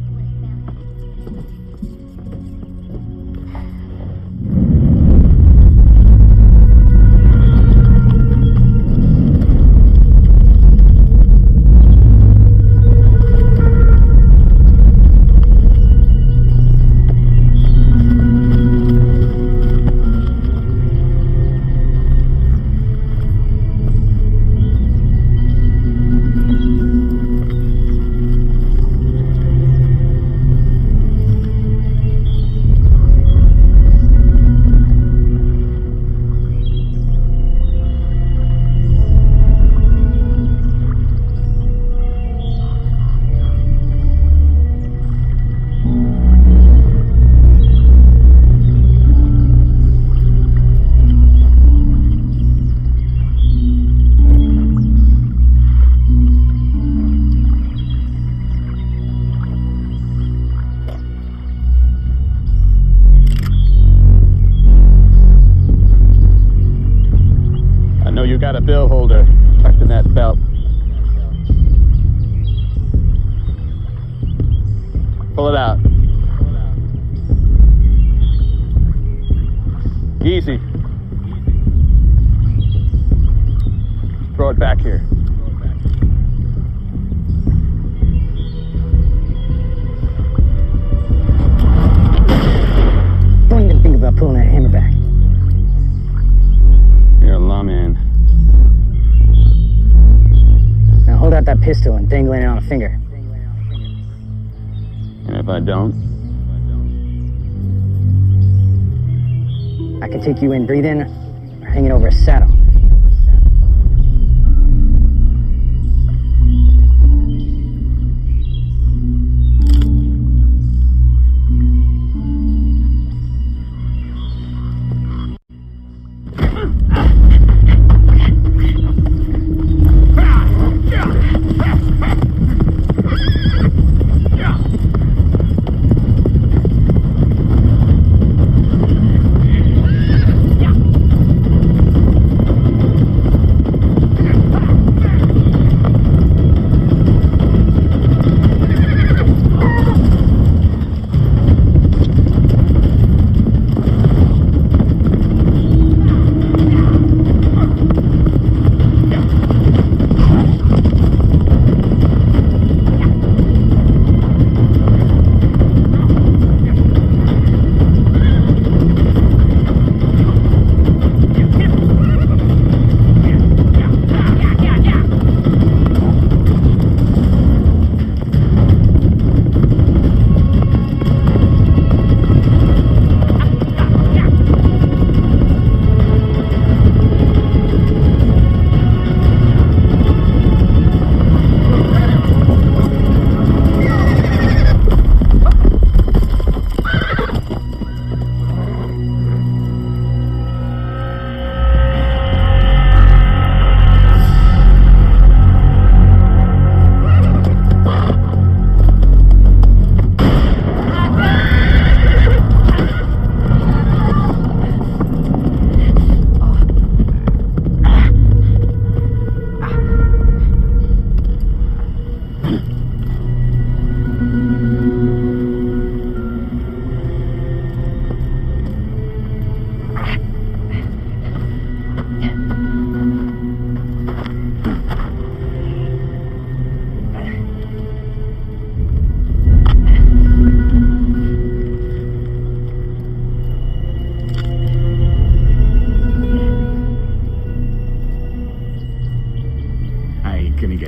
bill holder tucked in that belt. Pull it out. Easy. Throw it back here. Don't even think about pulling that hammer back. You're a lawman. Now hold out that pistol and dangling it on a finger. And if I don't? I can take you in breathing or hanging over a saddle.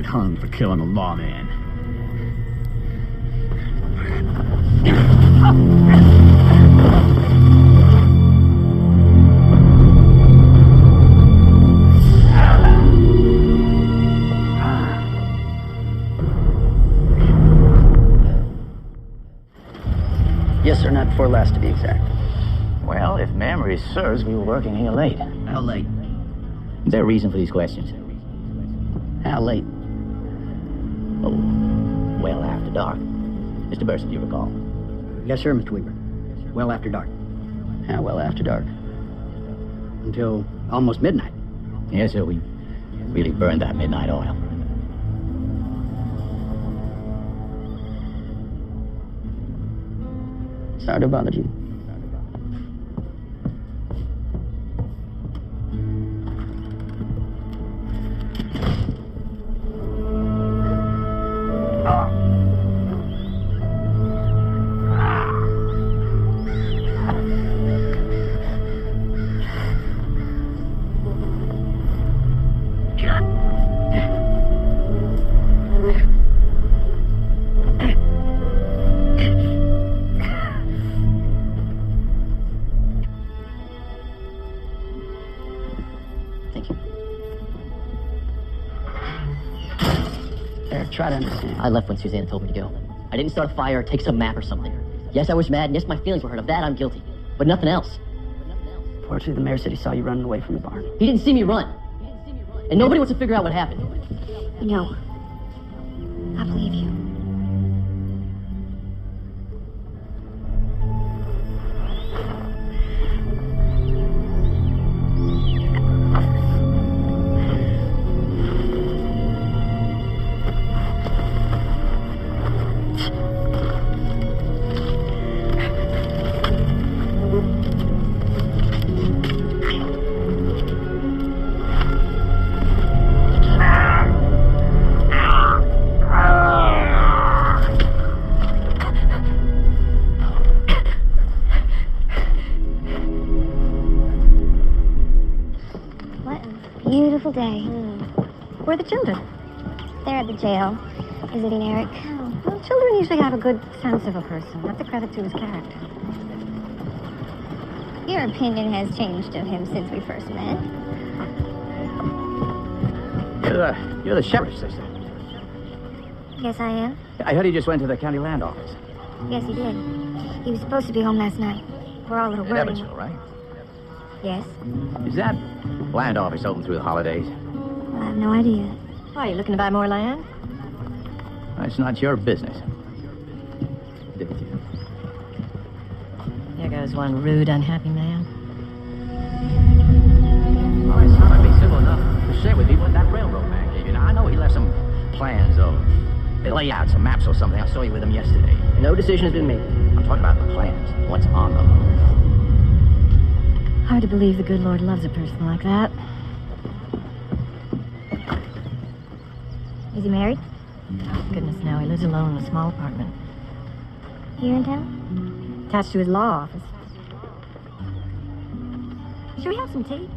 Hung for killing a lawman. Yes, sir, not before last to be exact. Well, if memory serves, we were working here late. How late? Is there a reason for these questions? How late? Oh, well after dark. Mr. Burson, do you recall? Yes, sir, Mr. Weaver. Well after dark. How well after dark? Until almost midnight. Yes, sir, we really burned that midnight oil. Sorry to bother you. Try to understand. I left when Susanna told me to go. I didn't start a fire or take some map or something. Yes, I was mad, and yes, my feelings were hurt. Of that, I'm guilty. But nothing else. Fortunately, the mayor said he saw you running away from the barn. He didn't see me run. And nobody wants to figure out what happened. No. I believe you. beautiful day. Where are the children? They're at the jail, visiting Eric. Oh, well, children usually have a good sense of a person. That's a credit to his character. Your opinion has changed of him since we first met. You're the sheriff's sister. Yes, I am. I heard he just went to the county land office. Yes, he did. He was supposed to be home last night. We're all a little In worried. Evansville, right? Yes. Is that land office open through the holidays? I have no idea. Why, you looking to buy more land? It's not your business. Give it to you. There goes one rude, unhappy man. Oh, it's not to be civil enough to share with you what that railroad man gave you. Now, I know he left some plans or layouts, some maps or something. I saw you with him yesterday. No decision has been made. I'm talking about the plans. What's on them? Hard to believe the good Lord loves a person like that. Is he married? Oh, goodness, no. He lives alone in a small apartment. Here in town? Attached to his law office. Should we have some tea?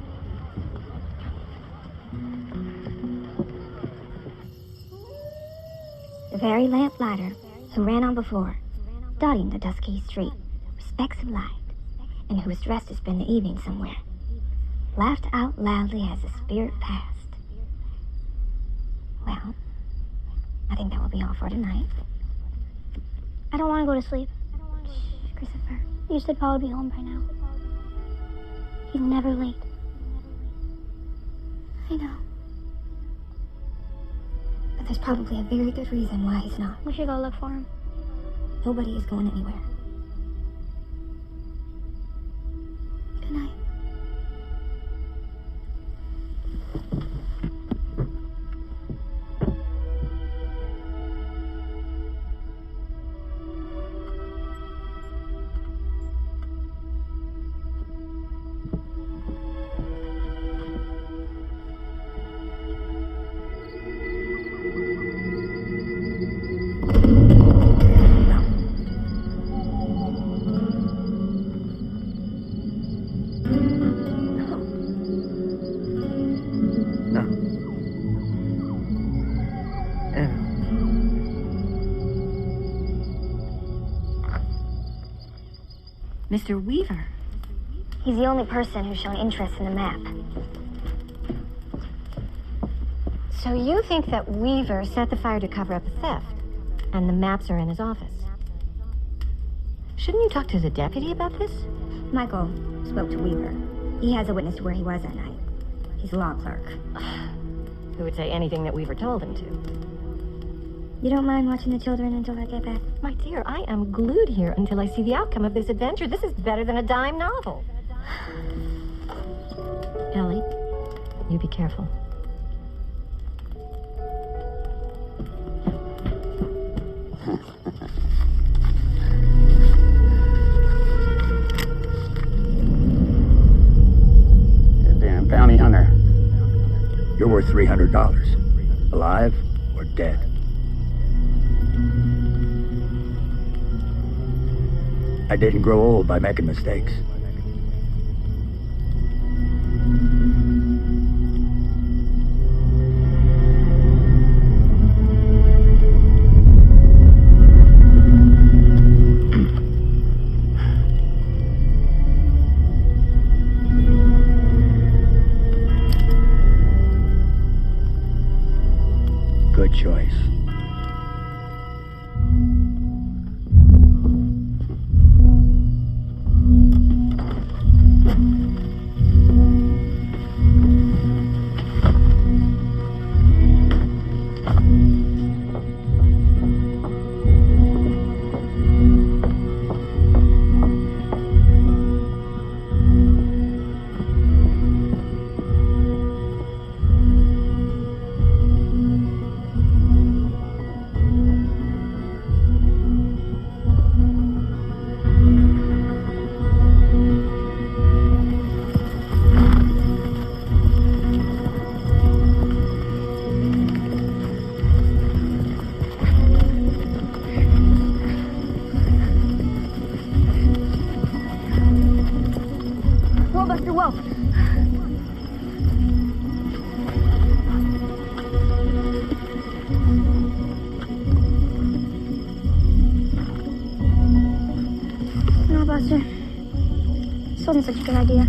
The very lamplighter who ran on before, dotting the dusky street with specks of light, and who was dressed to spend the evening somewhere, laughed out loudly as the spirit passed. Well, I think that will be all for tonight. I don't want to go to sleep. Shh, Christopher. You said Pa would be home by now. He's never late. I know. But there's probably a very good reason why he's not. We should go look for him. Nobody is going anywhere. Good night. Mr. Weaver. He's the only person who's shown interest in the map. So you think that Weaver set the fire to cover up a theft, and the maps are in his office? Shouldn't you talk to the deputy about this? Michael spoke to Weaver. He has a witness to where he was that night. He's a law clerk. Who would say anything that Weaver told him to? You don't mind watching the children until I get back? My dear, I am glued here until I see the outcome of this adventure. This is better than a dime novel. Ellie, you be careful. You damn bounty hunter. You're worth $300. Alive or dead. I didn't grow old by making mistakes. Good choice. Buster. This wasn't such a good idea.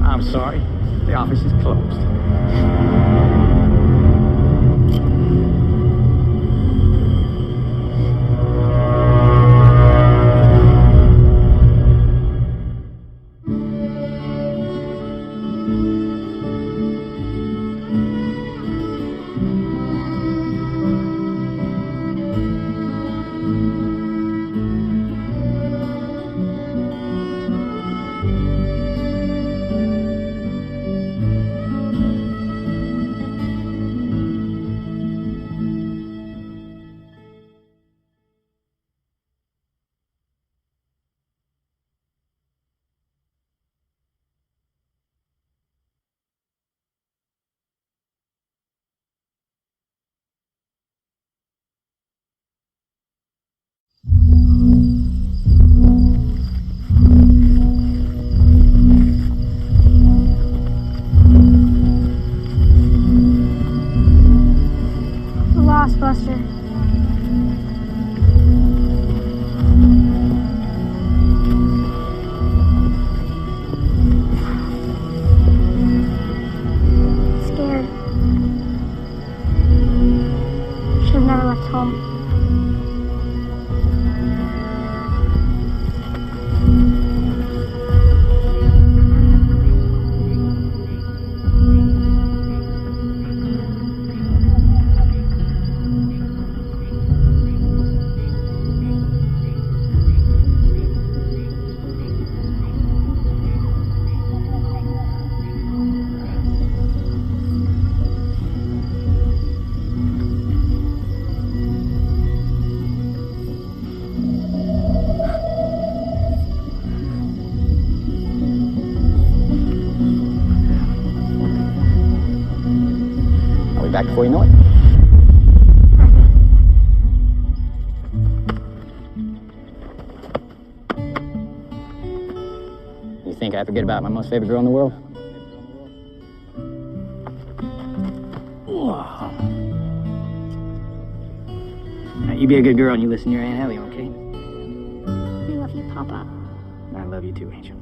I'm sorry. The office is closed. Lost, Buster. Scared. Should have never left home. Back before you know it. You think I forget about my most favorite girl in the world? Now, you be a good girl and you listen to your Aunt Ellie, okay? I love you, Papa. I love you too, Angel.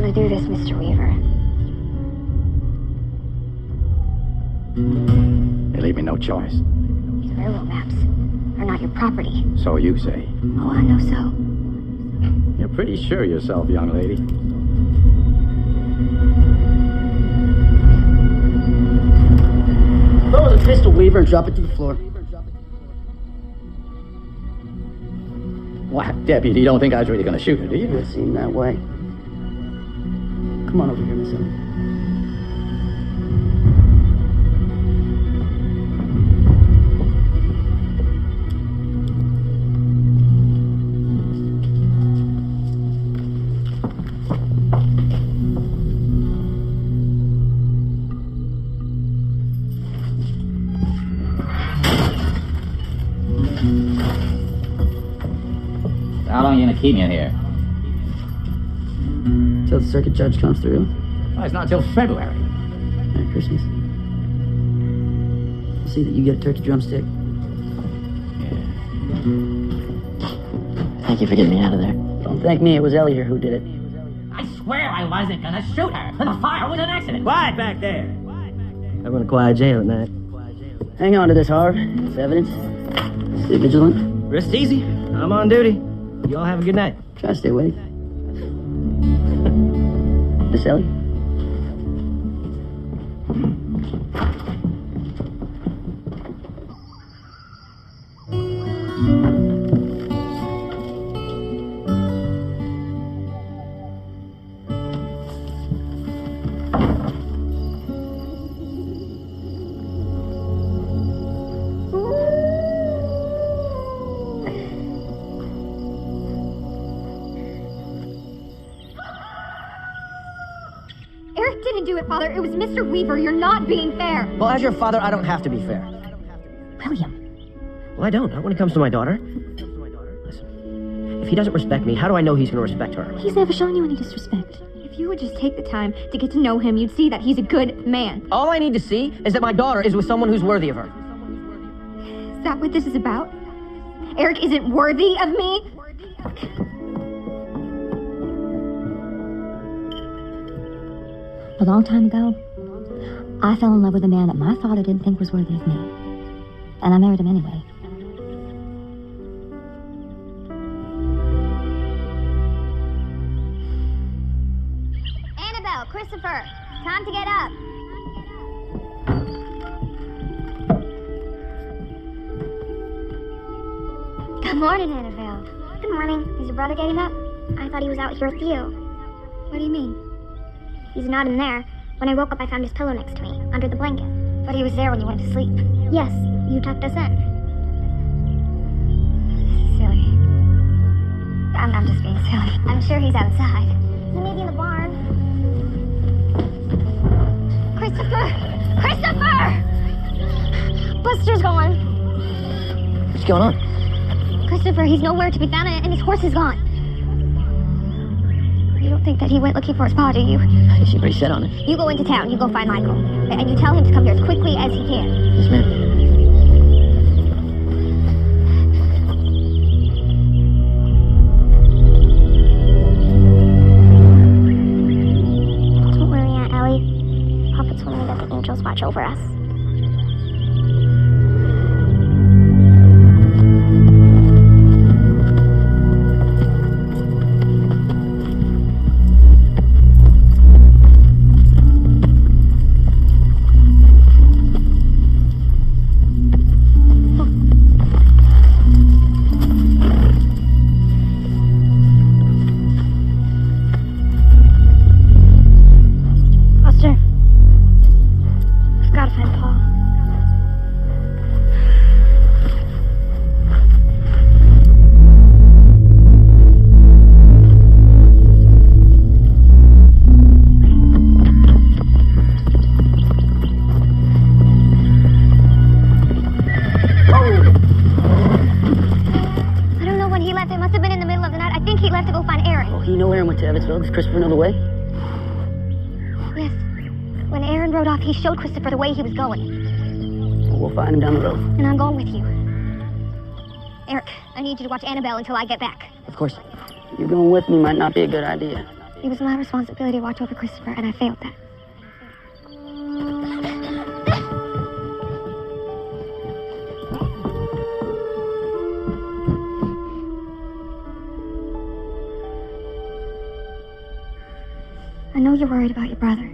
Do this, Mr. Weaver. They leave me no choice. These railroad maps are not your property. So you say. Oh, I know so. You're pretty sure of yourself, young lady. Throw the pistol, Weaver, and drop it to the floor. Why, Deputy, you don't think I was really going to shoot her, do you? It seemed that way. Come on over here, Miss Ellie. How long are you going to keep me in here? Till the circuit judge comes through. Oh, it's not till February. Merry Christmas. I'll see that you get a turkey drumstick. Thank you for getting me out of there. Don't thank me, it was Ellie here who did it. I swear I wasn't going to shoot her. The fire was an accident. Quiet back there. I run a quiet jail at night. Hang on to this, Harv. It's evidence. Stay vigilant. Rest easy. I'm on duty. You all have a good night. Try to stay awake. Miss Ellie? Eric didn't do it, Father. It was Mr. Weaver. You're not being fair. Well, as your father, I don't have to be fair. William. Well, I don't. Not when it comes to my daughter. Listen, if he doesn't respect me, how do I know he's going to respect her? He's never shown you any disrespect. If you would just take the time to get to know him, you'd see that he's a good man. All I need to see is that my daughter is with someone who's worthy of her. Is that what this is about? Eric isn't worthy of me? A long time ago, I fell in love with a man that my father didn't think was worthy of me. And I married him anyway. Annabelle, Christopher, time to get up. Good morning, Annabelle. Good morning. Is your brother getting up? I thought he was out here with you. What do you mean? He's not in there. When I woke up, I found his pillow next to me, under the blanket. But he was there when you went to sleep. Yes, you tucked us in. Silly. I'm just being silly. I'm sure he's outside. He may be in the barn. Christopher! Christopher! Buster's gone. What's going on? Christopher, he's nowhere to be found, and his horse is gone. You don't think that he went looking for his paw, do you? You seem pretty set on it. You go into town, you go find Michael, and you tell him to come here as quickly as he can. Yes, ma'am. Don't worry, Aunt Ellie. Papa told me that the angels watch over us. Does Christopher know the way? Yes. When Aaron rode off, he showed Christopher the way he was going. Well, we'll find him down the road. And I'm going with you. Eric, I need you to watch Annabelle until I get back. Of course. You going with me might not be a good idea. It was my responsibility to watch over Christopher, and I failed that. I know you're worried about your brother,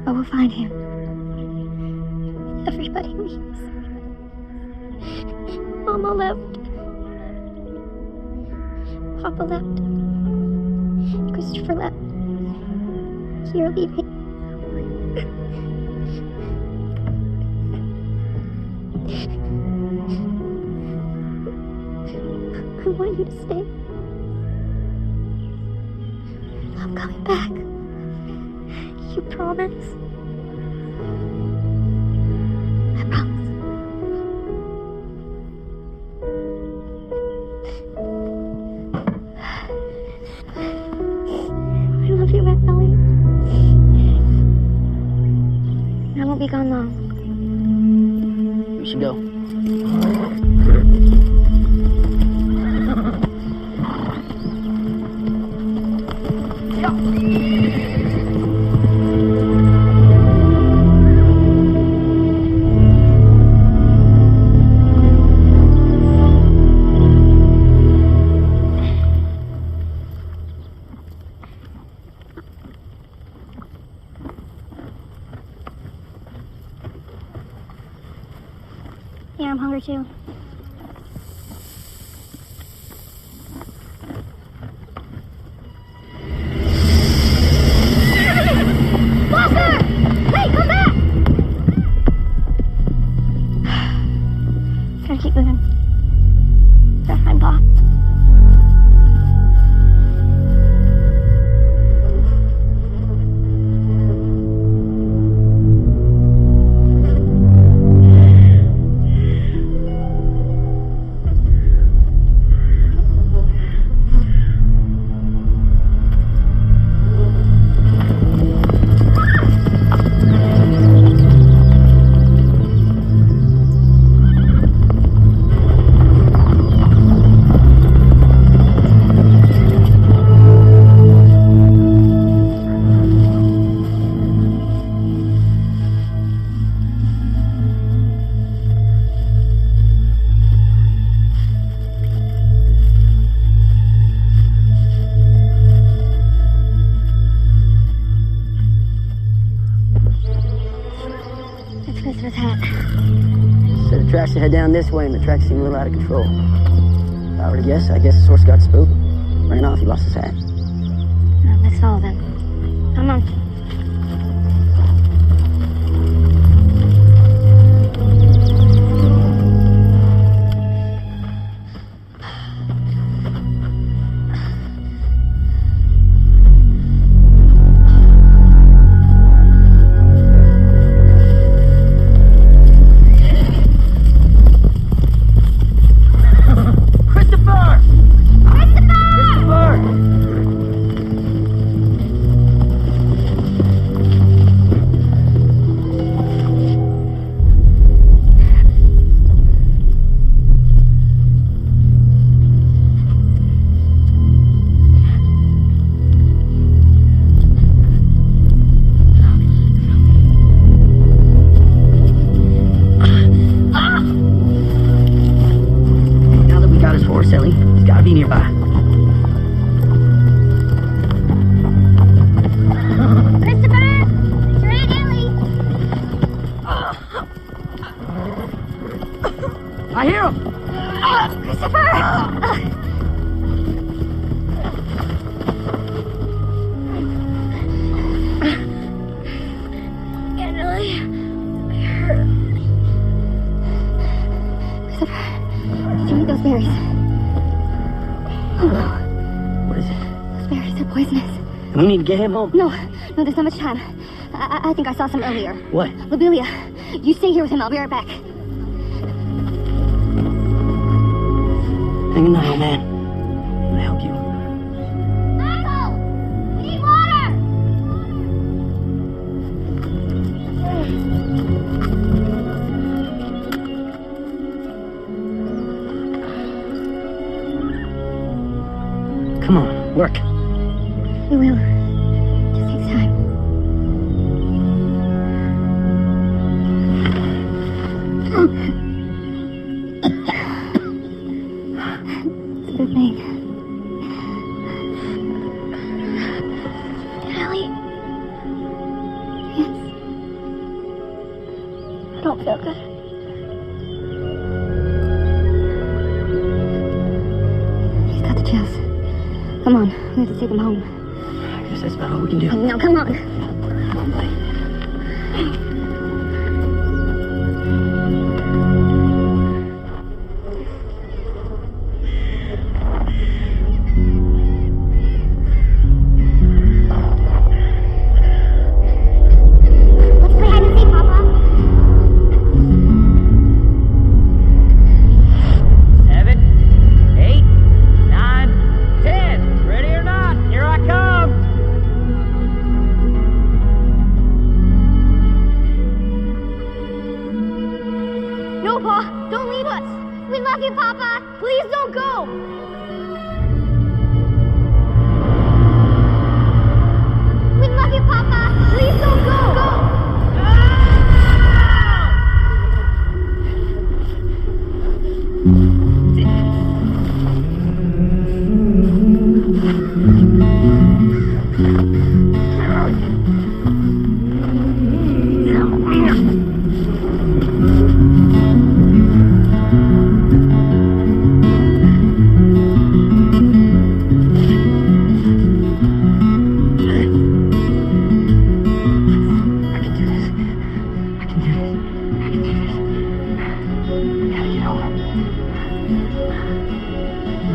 but we'll find him. Everybody leaves. Mama left. Papa left. Christopher left. You're leaving. I want you to stay. I'm coming back. You promise? I promise. I love you, Aunt Ellie. I won't be gone long. We should go. Yeah, I'm hungry too. Buster! Hey, come back! Gotta keep moving. Gotta find Pa. Christmas hat. Said the tracks should head down this way, and the tracks seem a little out of control. If I were to guess, I guess the source got spooked. Ran off, he lost his hat. No, let's follow them. Come on. He's gotta be nearby. Christopher! It's your Aunt Ellie! I hear him! Christopher! Aunt Ellie, I hurt. Christopher, did you eat those berries? What is it? Those berries are poisonous. We need to get him home. No, there's not much time. I think I saw some earlier. What? Lobelia, you stay here with him. I'll be right back. Hang in there, old man. I'm gonna help you. Michael! We need water! Come on, work. We will. Just takes time. It's a good thing. Allie. Yes. I don't feel good. He's got the chills. have to take him home. I guess that's about all we can do. No, come on. Let's play hide and seek, Papa. 7, 8, 9, 10. Ready or not, here I come. No, Pa, don't leave us. We love you, Papa. Please don't go. We love you, Papa. Please don't go.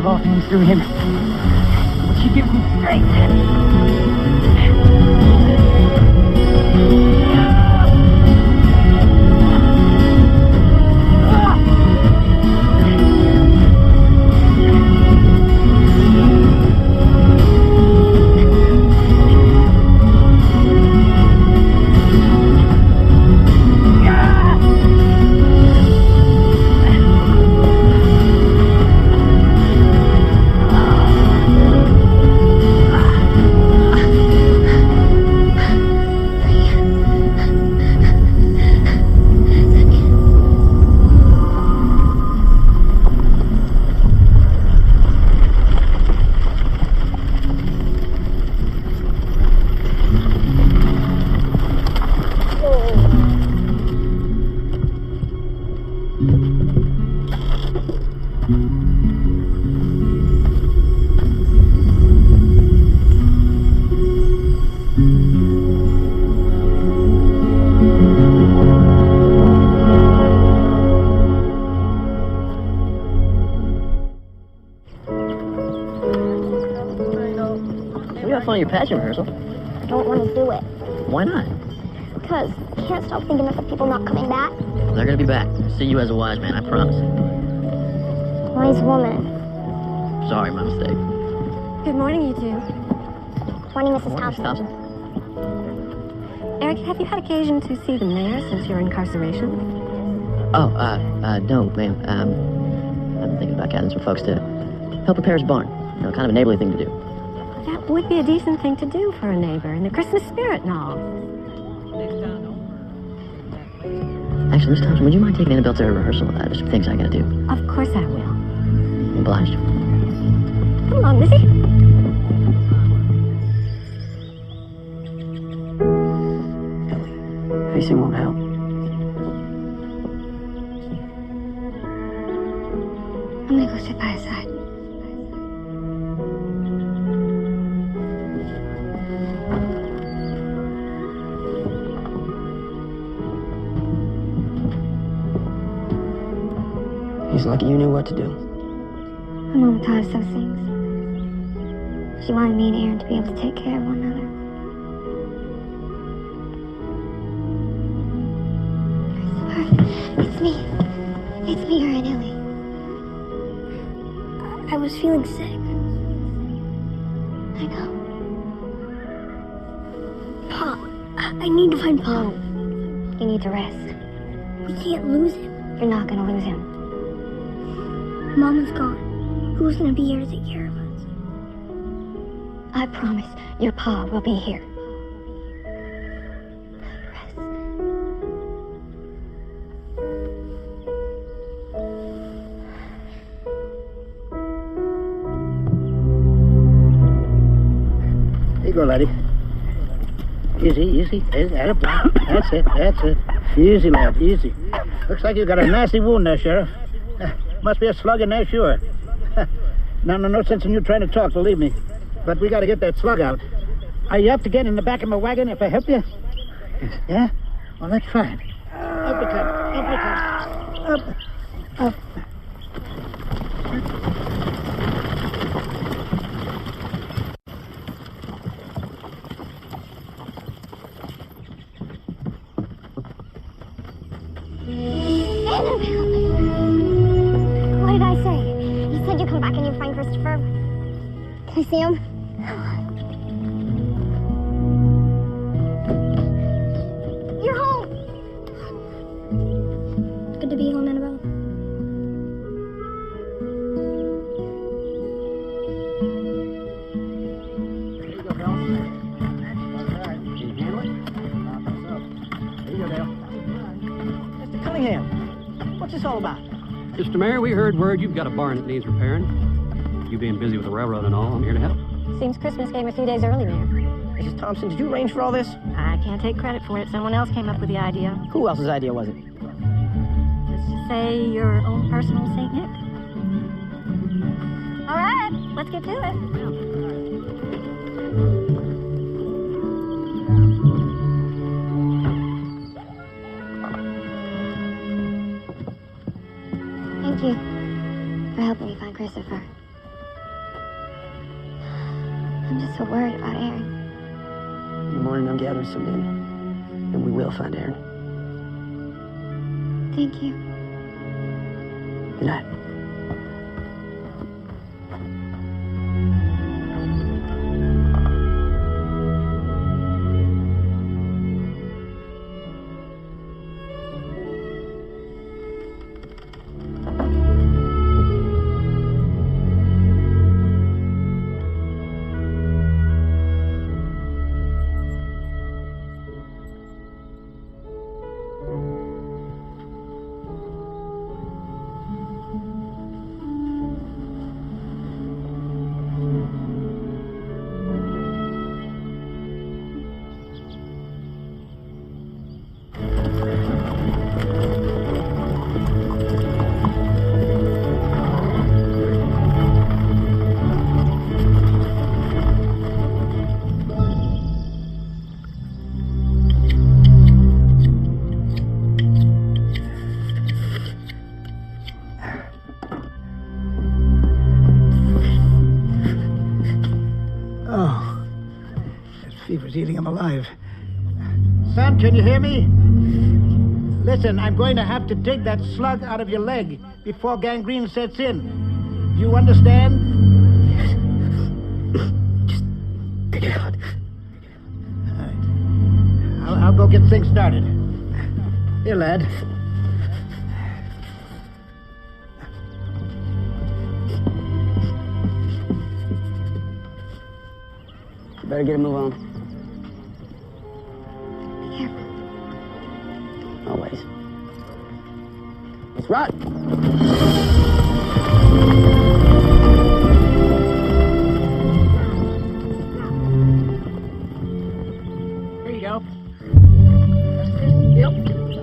All things through him. She gives me strength. We got fun at your pageant rehearsal. I don't want to do it. Why not? Because I can't stop thinking of the people not coming back. They're gonna be back. See you as a wise man, I promise. Wise woman. Sorry, my mistake. Good morning, you two. Morning, Mrs. Thompson. Eric, have you had occasion to see the mayor since your incarceration? Oh, no, ma'am. I've been thinking about gathering some folks to help repair his barn. You know, kind of a neighborly thing to do. That would be a decent thing to do for a neighbor in the Christmas spirit and all. Actually, Miss Thompson, would you mind taking Annabelle to her rehearsal? There's some things I gotta do. Of course I will. Obliged. Come along, Missy. Pacing won't help. I'm gonna go sit by his side. He's lucky you knew what to do. My mom taught us those things. She wanted me and Aaron to be able to take care of one another. It's me. It's me, Aaron Ellie. I was feeling sick. I know. Pa, I need to find Pa. No. You need to rest. We can't lose him. You're not gonna lose him. Mama's gone. Who's gonna be here to take care of us? I promise your Pa will be here. Here you go, laddie. Easy, easy. That's it, that's it. Easy, lad, easy. Looks like you got a nasty wound there, Sheriff. Must be a slug in there, sure. No sense in you trying to talk, believe me. but we got to get that slug out. Are you up to get in the back of my wagon if I help you? Yeah? Well, let's try it. Uppercut, uppercut, up. What did I say? You said you'd come back and you'd find Christopher. Can I see him? You're home! It's good to be home, Annabelle. There you go, Bill. Can you handle it? There you go, Dale. Mr. Cunningham, what's this all about? Mr. Mayor, we heard word you've got a barn that needs repairing. You being busy with the railroad and all, I'm here to help. Seems Christmas came a few days early, Mayor. Mrs. Thompson, did you arrange for all this? I can't take credit for it. Someone else came up with the idea. Who else's idea was it? Let's just say your own personal Saint Nick. All right, let's get to it. Thank you for helping me find Christopher. I'm just so worried about Aaron. In the morning, I'm gathering some in, and we will find Aaron. Thank you. Good night. Fever's eating him alive. Son, can you hear me? Listen, I'm going to have to dig that slug out of your leg before gangrene sets in. Do you understand? Just dig it out. All right. I'll go get things started. Here, lad. Better get a move on. Always. Let's run! Here you go. Yep.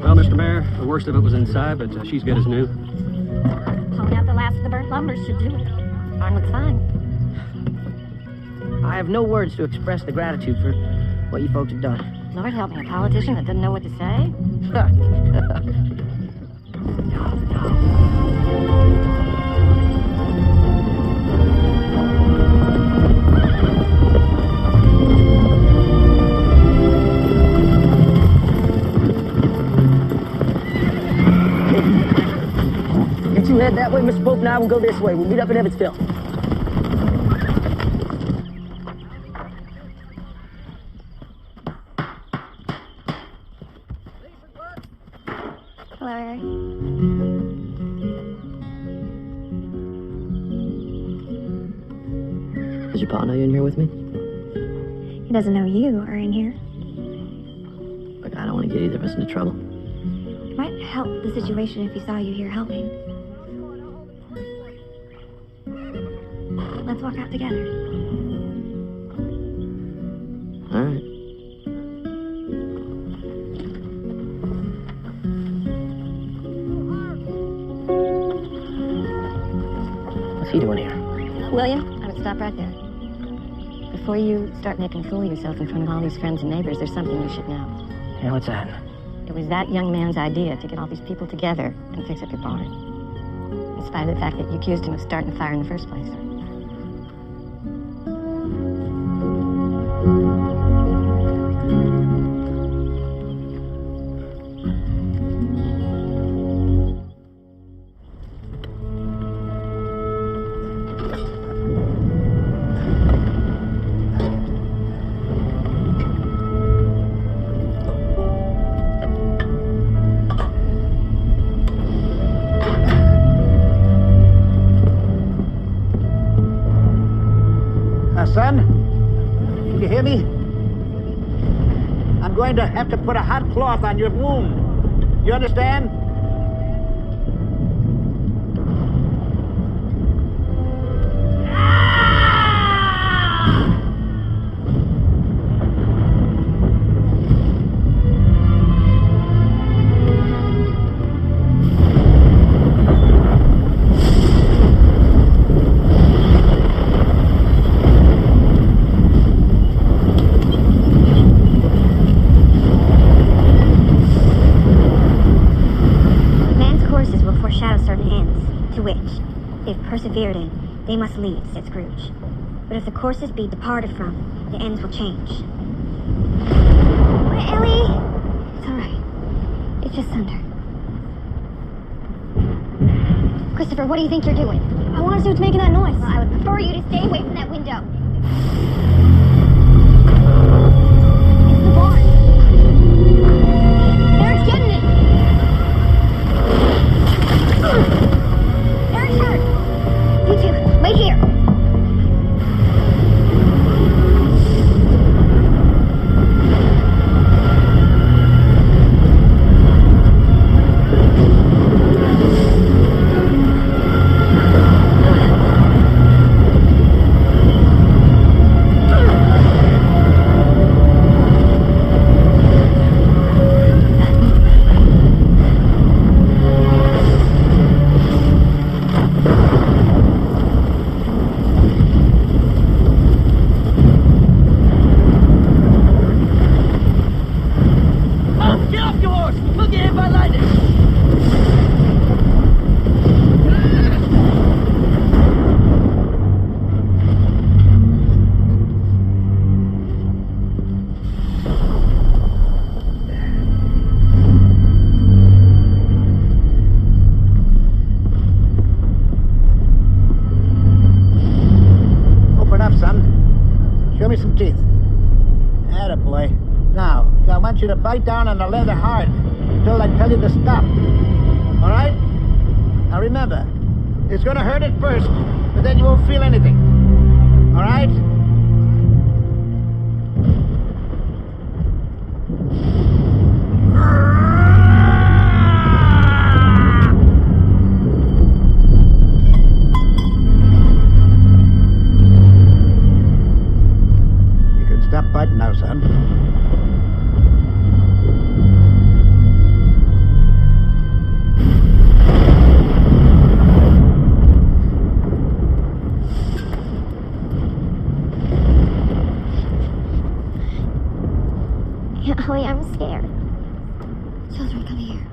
Well, Mr. Mayor, the worst of it was inside, but she's good as new. Pulling out the last of the burnt lumber should do it. Barn looks fine. I have no words to express the gratitude for what you folks have done. Lord help me, a politician that doesn't know what to say? You two head that way, Mr. Pope and I will go this way. We'll meet up in Evansville. Hello, Eric. Does your pa know you're in here with me? He doesn't know you are in here. Look, I don't want to get either of us into trouble. It might help the situation if he saw you here helping. Let's walk out together. All right. What's he doing here? William, I would stop right there. Before you start making a fool of yourself in front of all these friends and neighbors, there's something you should know. Yeah, what's that? It was that young man's idea to get all these people together and fix up your barn. In spite of the fact that you accused him of starting the fire in the first place. Son, can you hear me? I'm going to have to put a hot cloth on your wound. You understand? Persevered in, they must lead, said Scrooge. But if the courses be departed from, the ends will change. Ellie! It's all right. It's just thunder. Christopher, what do you think you're doing? I want to see what's making that noise. Well, I would prefer you to stay away from that window. It's the barn. Eric's getting it. Eric's hurt. You two, wait here. You to bite down on the leather hard until I tell you to stop. All right? Now remember, it's going to hurt at first, but then you won't feel anything. All right? You can stop biting now, son. Ellie, I'm scared. Children, come here.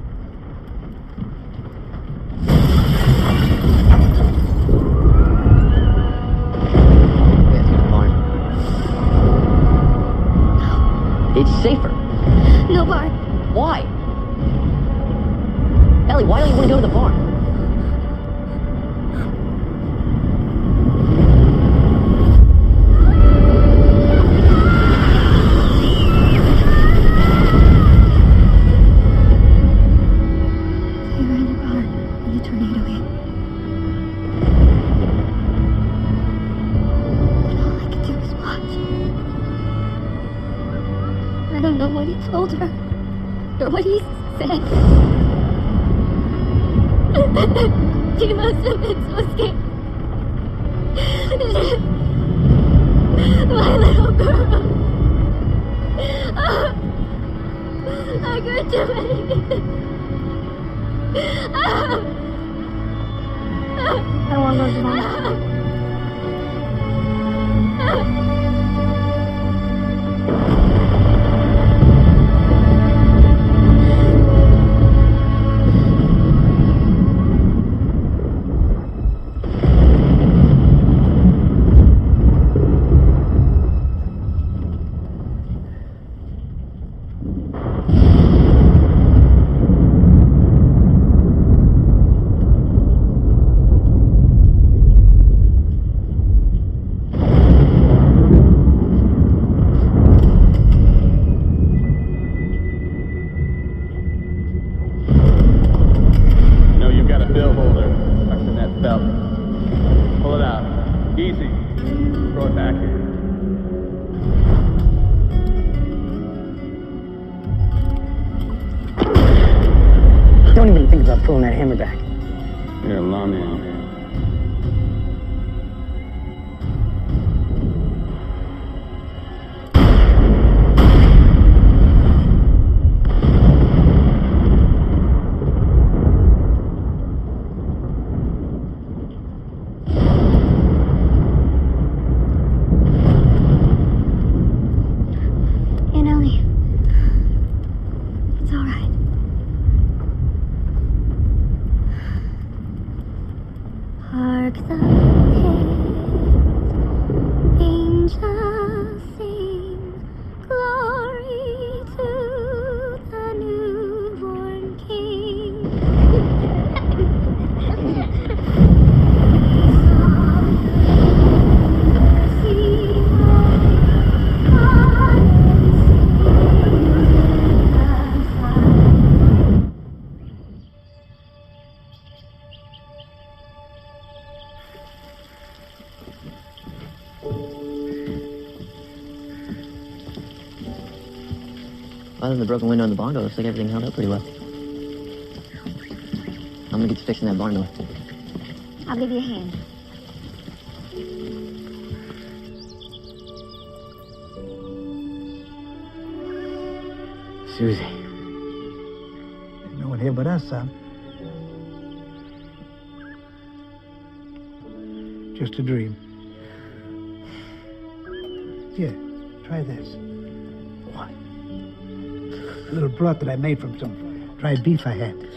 We have to go to the barn. It's safer. No, Bart. Why? Ellie, why don't you want to go to the barn? Told her, or what he said. She must have been so scared. My little girl. I couldn't do anything. I want to go to the pulling that hammer back? You're a lawman. Other than the broken window in the barn door, looks like everything held up pretty well. I'm gonna get to fixing that barn door. I'll give you a hand. Susie. There's no one here but us, son. Just a dream. Here, try this. What? A little broth that I made from some dried beef I had.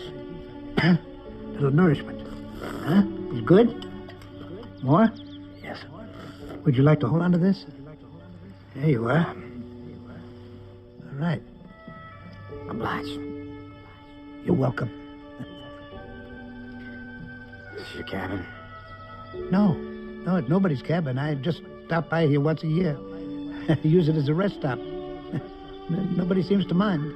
Huh? A little nourishment. Huh? Is good? More? Yes. Would you like to hold on to this? There you are. All right. Obliged. You're welcome. This is your cabin? No, it's nobody's cabin. I just stop by here once a year. Use it as a rest stop. Nobody seems to mind.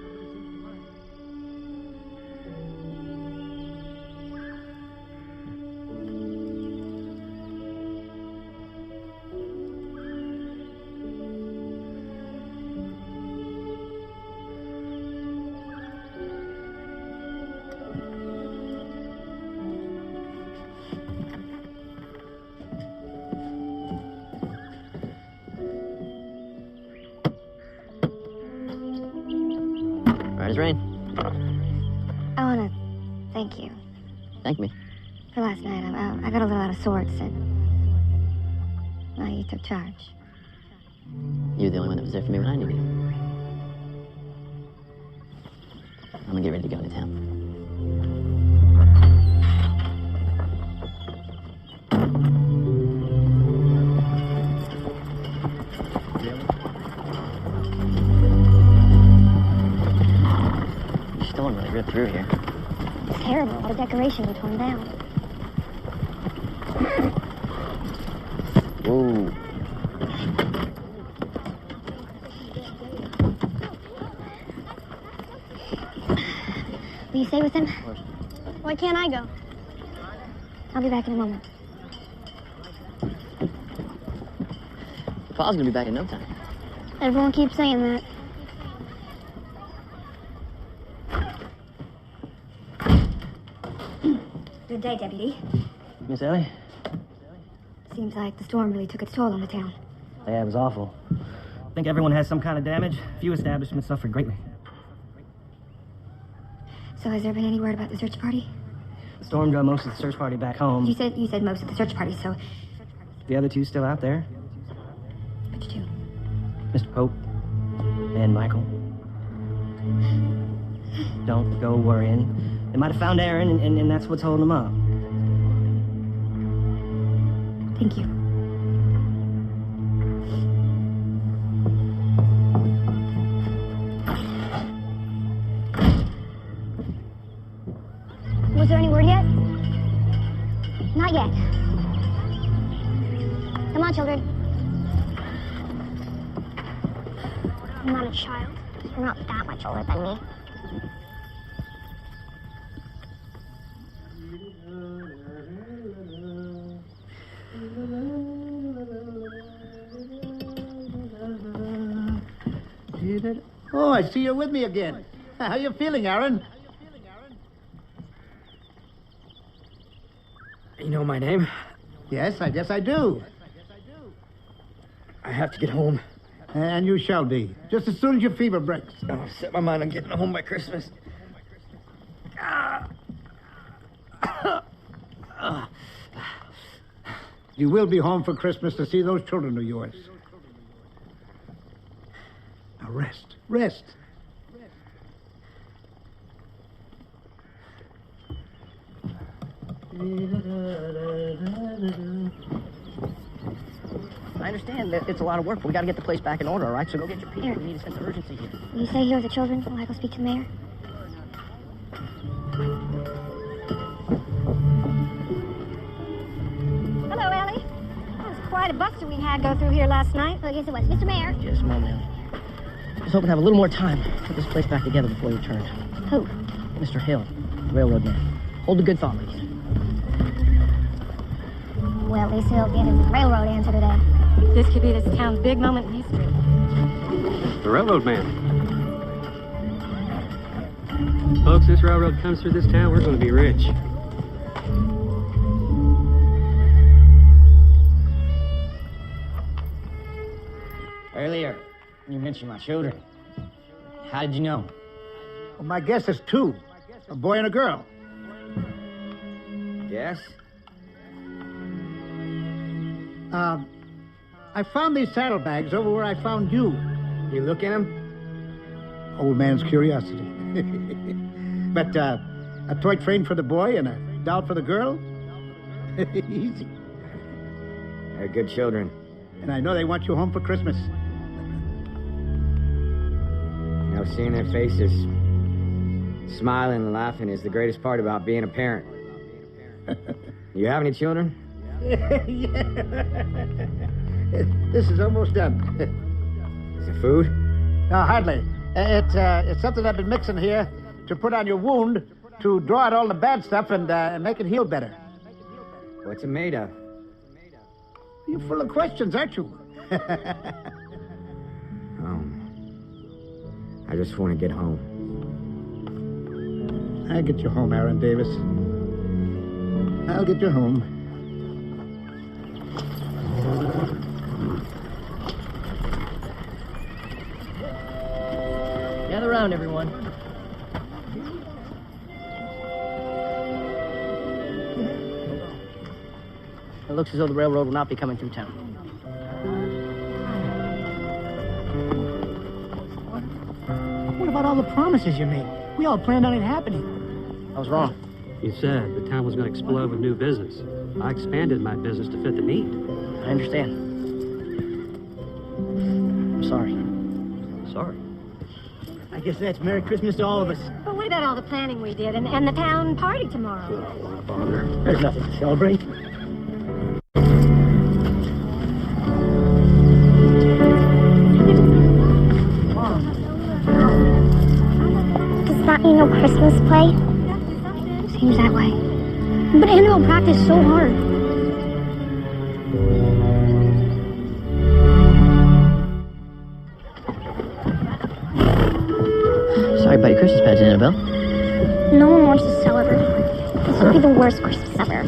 Right as rain. I want to thank you Thank me. for last night. I got a little out of sorts, and now you took charge. You were the only one that was there for me when I needed you. I'm gonna get ready to go into town. The storm really ripped through here. It's terrible. All the decorations are torn down. Whoa. Will you stay with him? Why can't I go? I'll be back in a moment. Pa's gonna be back in no time. Everyone keeps saying that. Good day, Deputy. Miss Ellie? Seems like the storm really took its toll on the town. Yeah, it was awful. I think everyone has some kind of damage. Few establishments suffered greatly. So has there been any word about the search party? The storm drove most of the search party back home. You said most of the search party, so The other two still out there. which two? Mr. Pope and Michael. Don't go worrying. They might have found Aaron, and that's what's holding them up. Thank you. Was there any word yet? Not yet. Come on, children. I'm not a child. You're not that much older than me. Oh, I see you're with me again. How you feeling, Aaron? You know my name? Yes, I guess I do. I have to get home. And you shall be, just as soon as your fever breaks. I've set my mind on getting home by Christmas. You will be home for Christmas to see those children of yours. Now rest, rest. I understand that it's a lot of work, but we got to get the place back in order, all right? So go get your people. We need a sense of urgency here. Will you stay here with the children while I go speak to the mayor? Hello, Ellie. That was quite a buster we had go through here last night. Well, yes, it was. Mr. Mayor. Just a moment, Ellie. I was hoping to have a little more time to put this place back together before you returned. Who? Mr. Hill, railroad man. Hold a good thought, ladies. Well, at least he'll get his railroad answer today. This could be this town's big moment in history. The railroad man. Folks, this railroad comes through this town, we're going to be rich. Earlier, you mentioned my children. How did you know? Well, my guess is two, a boy and a girl. Yes? I found these saddlebags over where I found you. You look in them? Old man's curiosity. But a toy train for the boy and a doll for the girl? Easy. They're good children. And I know they want you home for Christmas. You know, seeing their faces, smiling and laughing is the greatest part about being a parent. You have any children? Yeah. This is almost done. Is it food? No, hardly. It's something I've been mixing here to put on your wound to draw out all the bad stuff and make it heal better. What's it made of? You're full of questions, aren't you? I just want to get home. I'll get you home, Aaron Davis. I'll get you home. Gather around, everyone. It looks as though the railroad will not be coming through town. What about all the promises you made? We all planned on it happening. I was wrong. You said the town was going to explode with new business. I expanded my business to fit the need. I understand. I'm sorry. Sorry. I guess that's Merry Christmas to all of us. But what about all the planning we did and the town party tomorrow? There's nothing to celebrate. Does that mean no Christmas play? Seems that way. But Andrew practiced so hard. Sorry about your Christmas pageant, Annabelle. No one wants to celebrate. This would be the worst Christmas ever.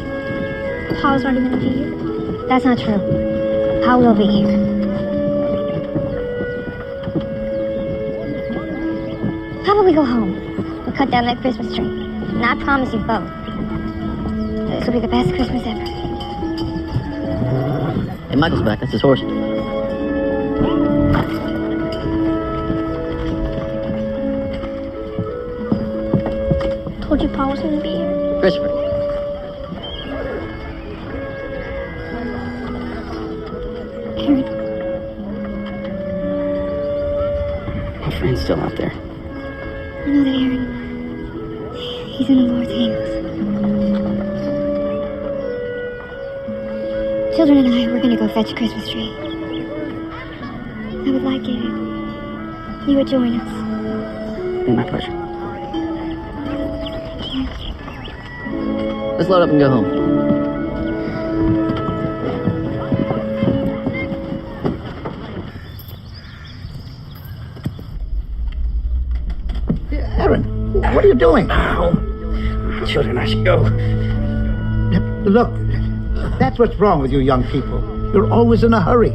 Paul's already gonna be here. That's not true. Paul will be here. How about we go home? We'll cut down that Christmas tree. And I promise you both, this will be the best Christmas ever. Hey, Michael's back. That's his horse. Told you Paul was gonna be here. Christopher. Aaron. My friend's still out there. I know that Aaron. He's in the Lord's hands. Children and I, we're gonna go fetch a Christmas tree. I would like it if you would join us. It'd be my pleasure. Let's load up and go home. Aaron, what are you doing? Children, I should go. Look, that's what's wrong with you young people. You're always in a hurry.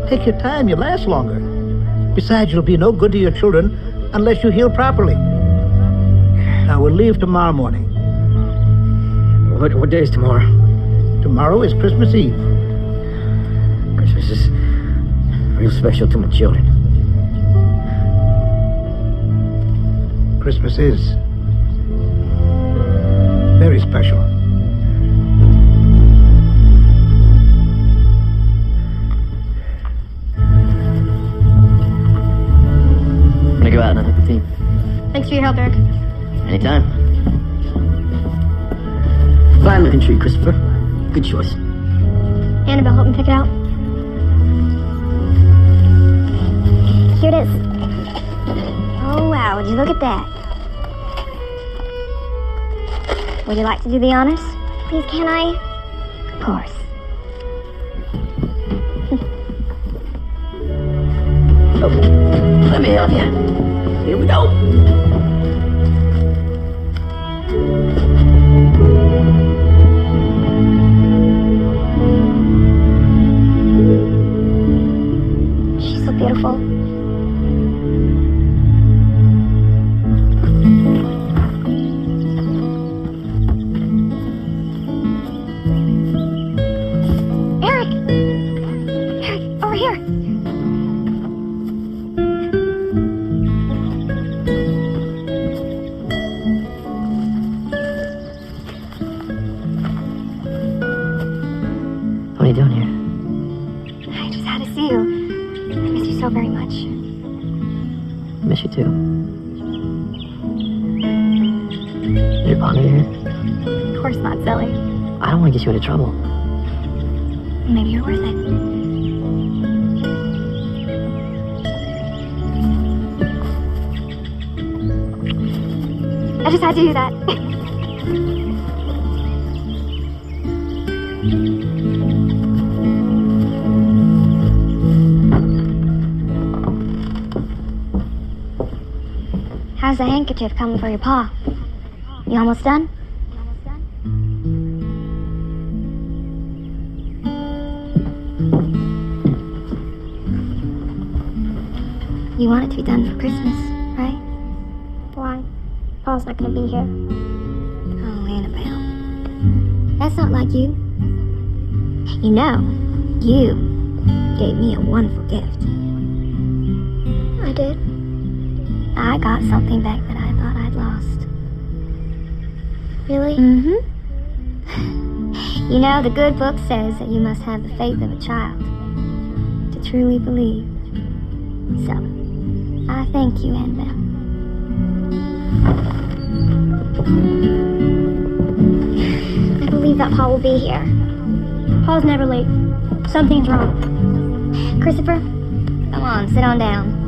Take your time, you'll last longer. Besides, you'll be no good to your children unless you heal properly. Now, we'll leave tomorrow morning. What day is tomorrow? Tomorrow is Christmas Eve. Christmas is real special to my children. Christmas is very special. I'm gonna go out and unhook the team. Thanks for your help, Eric. Anytime. Fine looking tree, Christopher. Good choice. Annabelle, help me pick it out. Here it is. Oh, wow, would you look at that? Would you like to do the honors? Please, can I? Of course. Let me help you. Here we go. She's so beautiful. Eric! Eric, over here! What are you doing here? I just had to see you. I miss you so very much. I miss you too. Did your partner here? Of course not, silly. I don't want to get you into trouble. Maybe you're worth it. I just had to do that. How's the handkerchief coming for your paw? You almost done? You want it to be done for Christmas, right? Why? Paul's not gonna be here. Oh, Annabelle. That's not like you. You know, you gave me a wonderful gift. I did. I got something back that I thought I'd lost. Really? Mm-hmm. You know, the good book says that you must have the faith of a child to truly believe. So, I thank you, Annabelle. I believe that Paul will be here. Paul's never late. Something's wrong. Christopher, come on, sit on down.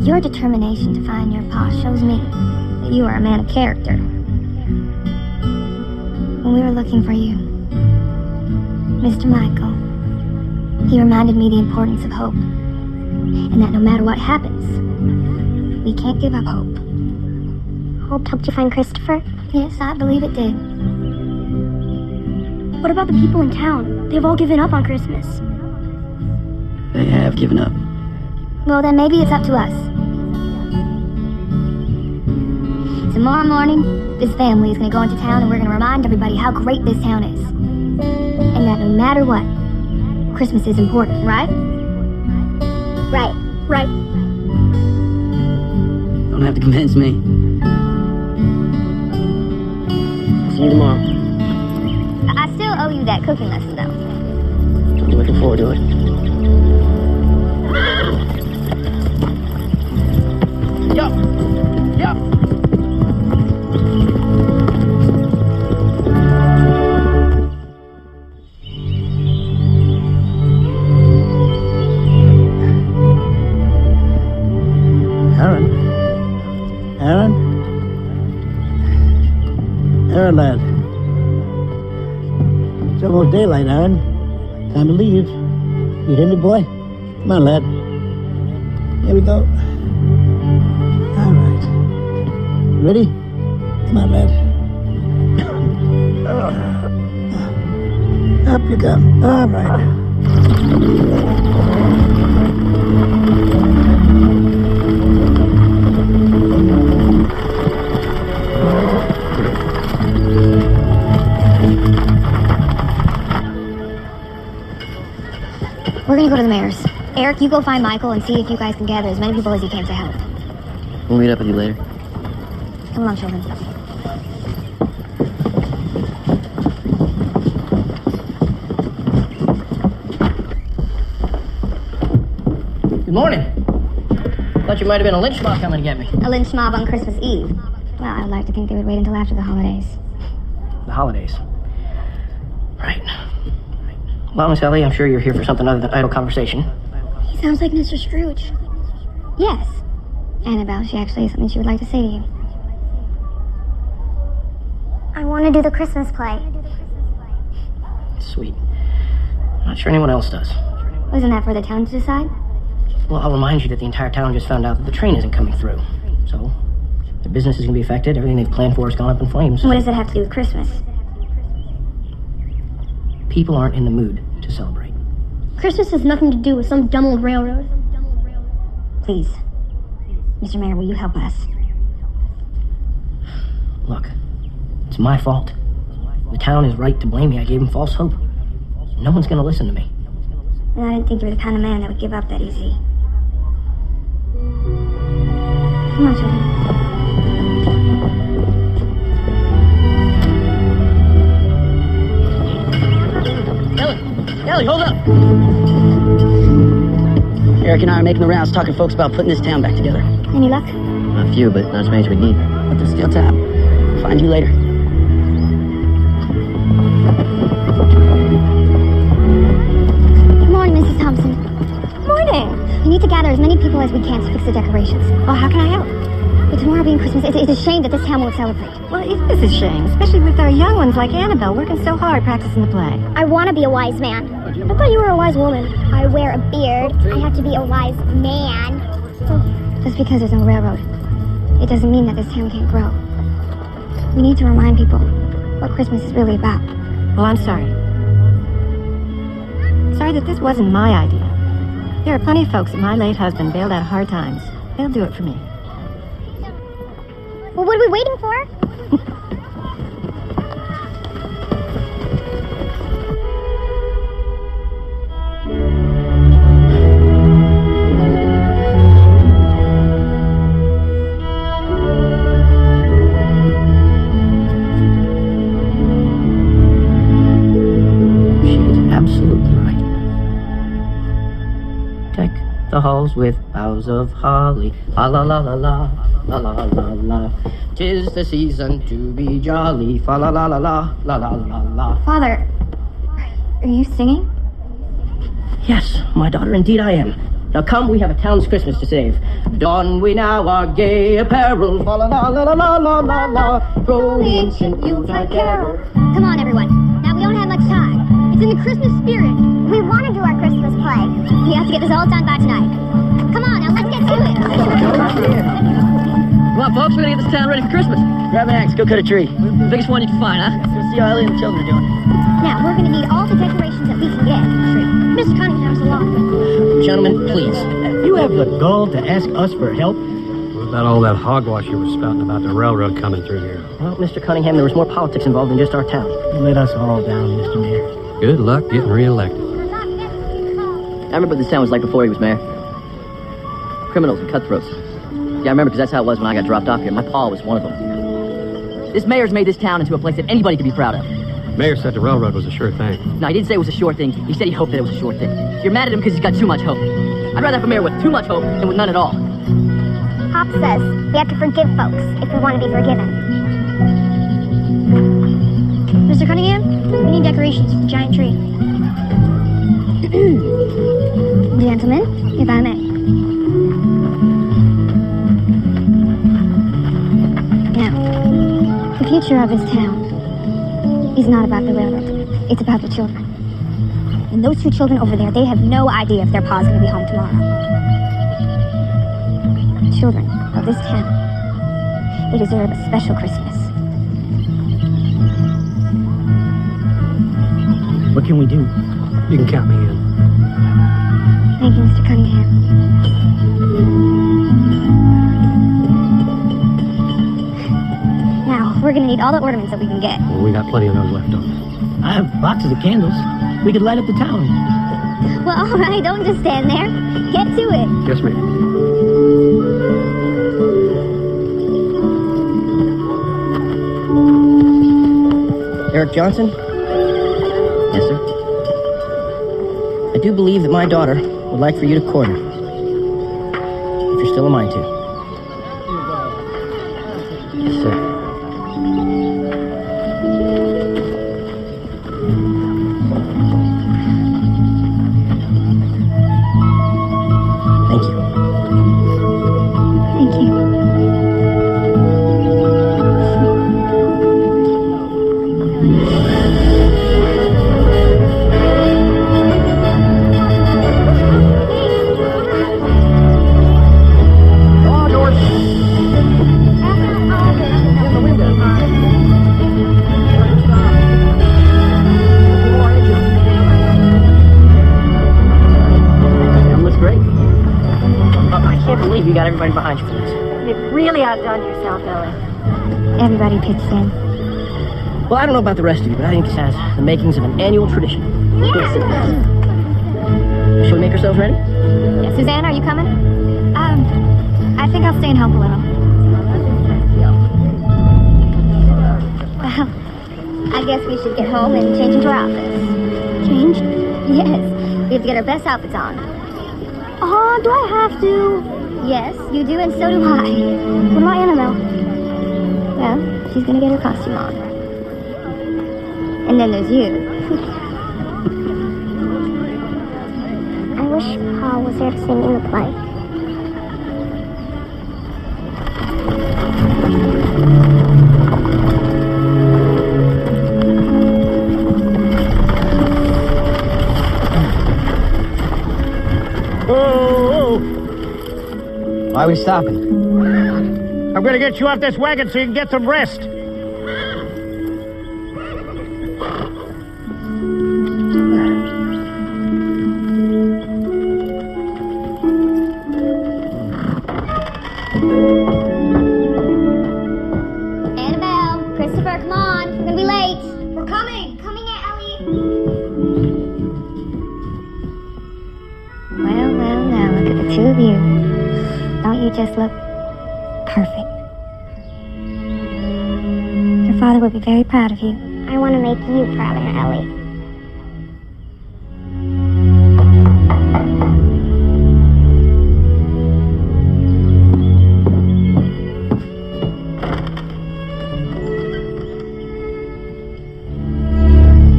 Your determination to find your Pa shows me that you are a man of character. When we were looking for you, Mr. Michael, he reminded me the importance of hope, and that no matter what happens, we can't give up hope. Hope helped you find Christopher? Yes, I believe it did. What about the people in town? They've all given up on Christmas. They have given up. Well, then maybe it's up to us. Tomorrow morning, this family is going to go into town and we're going to remind everybody how great this town is. And that no matter what, Christmas is important, right? Right. Right. Don't have to convince me. See you tomorrow. I still owe you that cooking lesson, though. I'm looking forward to it. Yup. Yup. Aaron, lad. It's almost daylight, Aaron. Time to leave. You hear me, boy? Come on, lad. Here we go. All right. Ready? Come on, lad. Up you come. All right. We're gonna go to the mayor's. Eric, you go find Michael and see if you guys can gather as many people as you can to help. We'll meet up with you later. Come along, children. Good morning. Thought you might have been a lynch mob coming to get me. A lynch mob on Christmas Eve. Well, I'd like to think they would wait until after the holidays. The holidays. Right. Well, Miss Ellie, I'm sure you're here for something other than idle conversation. He sounds like Mr. Scrooge. Yes. Annabelle, she actually has something she would like to say to you. I want to do the Christmas play. Sweet. Not sure anyone else does. Wasn't that for the town to decide? Well, I'll remind you that the entire town just found out that the train isn't coming through. So, their business is going to be affected. Everything they've planned for has gone up in flames. What does it have to do with Christmas? People aren't in the mood to celebrate. Christmas has nothing to do with some dumb old railroad. Please. Mr. Mayor, will you help us? Look, it's my fault. The town is right to blame me. I gave them false hope. No one's going to listen to me. And I didn't think you were the kind of man that would give up that easy. Come on, children. Ellie, hold up! Eric and I are making the rounds talking to folks about putting this town back together. Any luck? A few, but not as many as we need. But there's still time. Find you later. Good morning, Mrs. Thompson. Morning! We need to gather as many people as we can to fix the decorations. Well, how can I help? With tomorrow being Christmas, it's a shame that this town won't celebrate. Well, it is a shame, especially with our young ones like Annabelle working so hard practicing the play. I want to be a wise man. I thought you were a wise woman. I wear a beard. I have to be a wise man. Just because there's no railroad, it doesn't mean that this town can't grow. We need to remind people what Christmas is really about. Well, I'm sorry. Sorry that this wasn't my idea. There are plenty of folks that my late husband bailed out of hard times. They'll do it for me. Well, what are we waiting for? The halls with boughs of holly, la la la la la, la la la la. 'Tis the season to be jolly, fa la la la la, la la la la. Father, are you singing? Yes, my daughter, indeed I am. Now come, we have a town's Christmas to save. Don we now our gay apparel, fa la la la la la la la la. Throw the ancient Yuletide carol. Come on, everyone. Now we don't have much time. It's in the Christmas spirit. We want to do our Christmas play. We have to get this all done by tonight. Come on, now let's get to it. Come on, folks, we're gonna get this town ready for Christmas. Grab an axe, go cut a tree. The biggest one you can find, huh? Let's see how Ellie and the children are doing. Now, we're going to need all the decorations that we can get. Mr. Cunningham's along. Gentlemen, please. You have the gall to ask us for help? What about all that hogwash you were spouting about the railroad coming through here? Well, Mr. Cunningham, there was more politics involved than just our town. You let us all down, Mr. Mayor. Good luck getting reelected. I remember what this town was like before he was mayor. Criminals and cutthroats. Yeah, I remember because that's how it was when I got dropped off here. My pa was one of them. This mayor's made this town into a place that anybody can be proud of. Mayor said the railroad was a sure thing. No, he didn't say it was a sure thing. He said he hoped that it was a sure thing. You're mad at him because he's got too much hope. I'd rather have a mayor with too much hope than with none at all. Pop says we have to forgive folks if we want to be forgiven. Mr. Cunningham, we need decorations for the giant tree. Gentlemen, if I may. Now, the future of this town is not about the railroad. It's about the children. And those two children over there, they have no idea if their pa's going to be home tomorrow. The children of this town, they deserve a special Christmas. What can we do? You can count me in. Thank you, Mr. Cunningham. Now, we're gonna need all the ornaments that we can get. Well, we got plenty of those left over. I have boxes of candles. We could light up the town. Well, all right, don't just stand there. Get to it. Yes, ma'am. Eric Johnson? Yes, sir? I do believe that my daughter would like for you to court her. If you're still a mind to. Yes, sir. Thank you. Thank you. You got everybody behind you for this. You've really outdone yourself, Ellie. Everybody pitched in. Well, I don't know about the rest of you, but I think this has the makings of an annual tradition. Yes, it does. Shall we make ourselves ready? Yeah, Suzanne, are you coming? I think I'll stay and help a little. Well, I guess we should get home and change into our outfits. Change? Yes. We have to get our best outfits on. Oh, do I have to? Yes, you do, and so do I. What about Annabelle? Well, she's gonna get her costume on. And then there's you. I wish Paul was there to sing in the play. Why are we stopping? I'm going to get you off this wagon so you can get some rest. Annabelle, Christopher, come on. We're going to be late. We're coming. Coming, Aunt Ellie. Well, now, look at the two of you. Don't you just look perfect? Your father would be very proud of you. I want to make you proud, Aunt Ellie.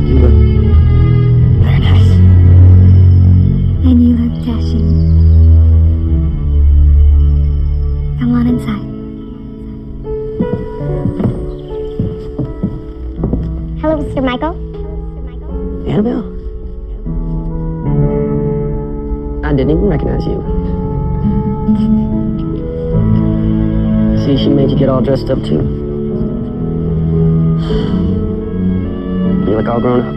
You look very nice. And you look dashing. Come on inside. Hello, Mr. Michael. Annabelle? I didn't even recognize you. See, she made you get all dressed up, too. You look all grown up.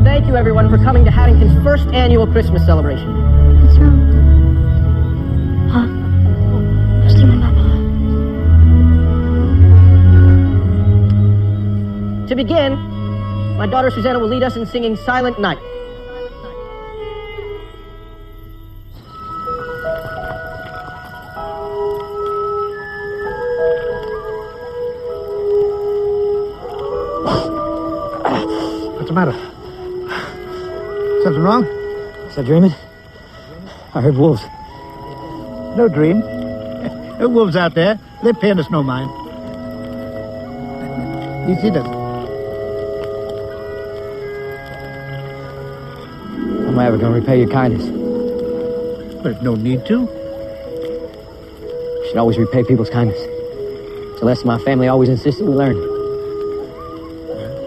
Thank you, everyone, for coming to Haddington's first annual Christmas celebration. What's wrong? Huh? What's doing my Papa? To begin, my daughter Susanna will lead us in singing Silent Night. What's the matter? Something wrong? Is that dreaming? I heard wolves. No dream. There are wolves out there. They're paying us no mind. You see them? How am I ever going to repay your kindness? There's no need to. You should always repay people's kindness. Celeste and my family always insisted we learn.